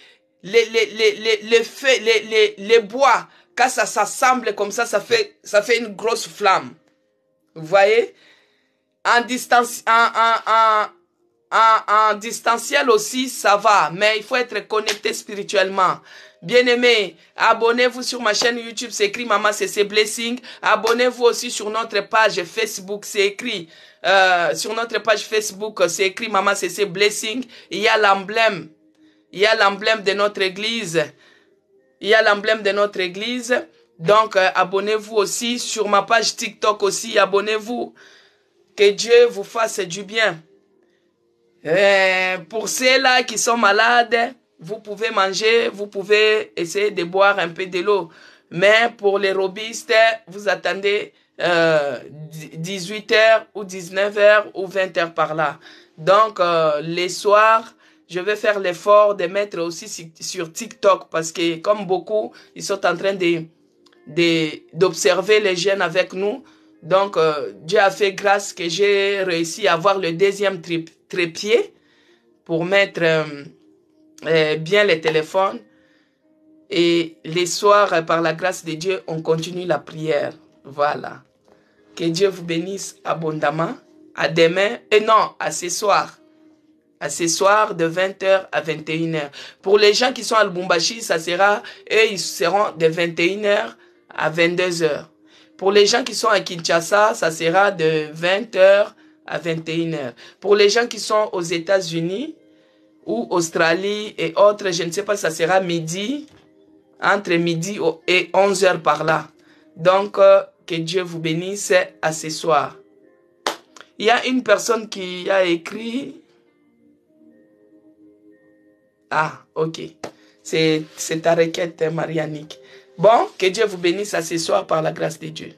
les bois, quand ça s'assemble comme ça fait une grosse flamme. Vous voyez? En distanciel aussi, ça va, mais il faut être connecté spirituellement. Bien-aimés, abonnez-vous sur ma chaîne YouTube, c'est écrit Maman CC Blessing. Abonnez-vous aussi sur notre page Facebook, c'est écrit sur notre page Facebook, c'est écrit Maman CC Blessing. Il y a l'emblème de notre église. Il y a l'emblème de notre église. Donc, abonnez-vous aussi sur ma page TikTok aussi. Abonnez-vous. Que Dieu vous fasse du bien. Pour ceux-là qui sont malades, vous pouvez manger, vous pouvez essayer de boire un peu de l'eau. Mais pour les robustes, vous attendez 18h ou 19h ou 20h par là. Donc, les soirs, je vais faire l'effort de mettre aussi sur TikTok parce que comme beaucoup, ils sont en train d'observer les jeunes avec nous. Donc, Dieu a fait grâce que j'ai réussi à avoir le deuxième trépied pour mettre bien les téléphones. Et les soirs, par la grâce de Dieu, on continue la prière. Voilà. Que Dieu vous bénisse abondamment. À demain, et non, à ce soir. À ce soir de 20h à 21h. Pour les gens qui sont à Lubumbashi, ça sera, eux, ils seront de 21h à 22h. Pour les gens qui sont à Kinshasa, ça sera de 20h à 21h. Pour les gens qui sont aux États-Unis ou Australie et autres, je ne sais pas, ça sera midi, entre midi et 11h par là. Donc, que Dieu vous bénisse à ce soir. Il y a une personne qui a écrit... Ah, ok. C'est ta requête, Marianique. Bon, que Dieu vous bénisse à ce soir par la grâce de Dieu.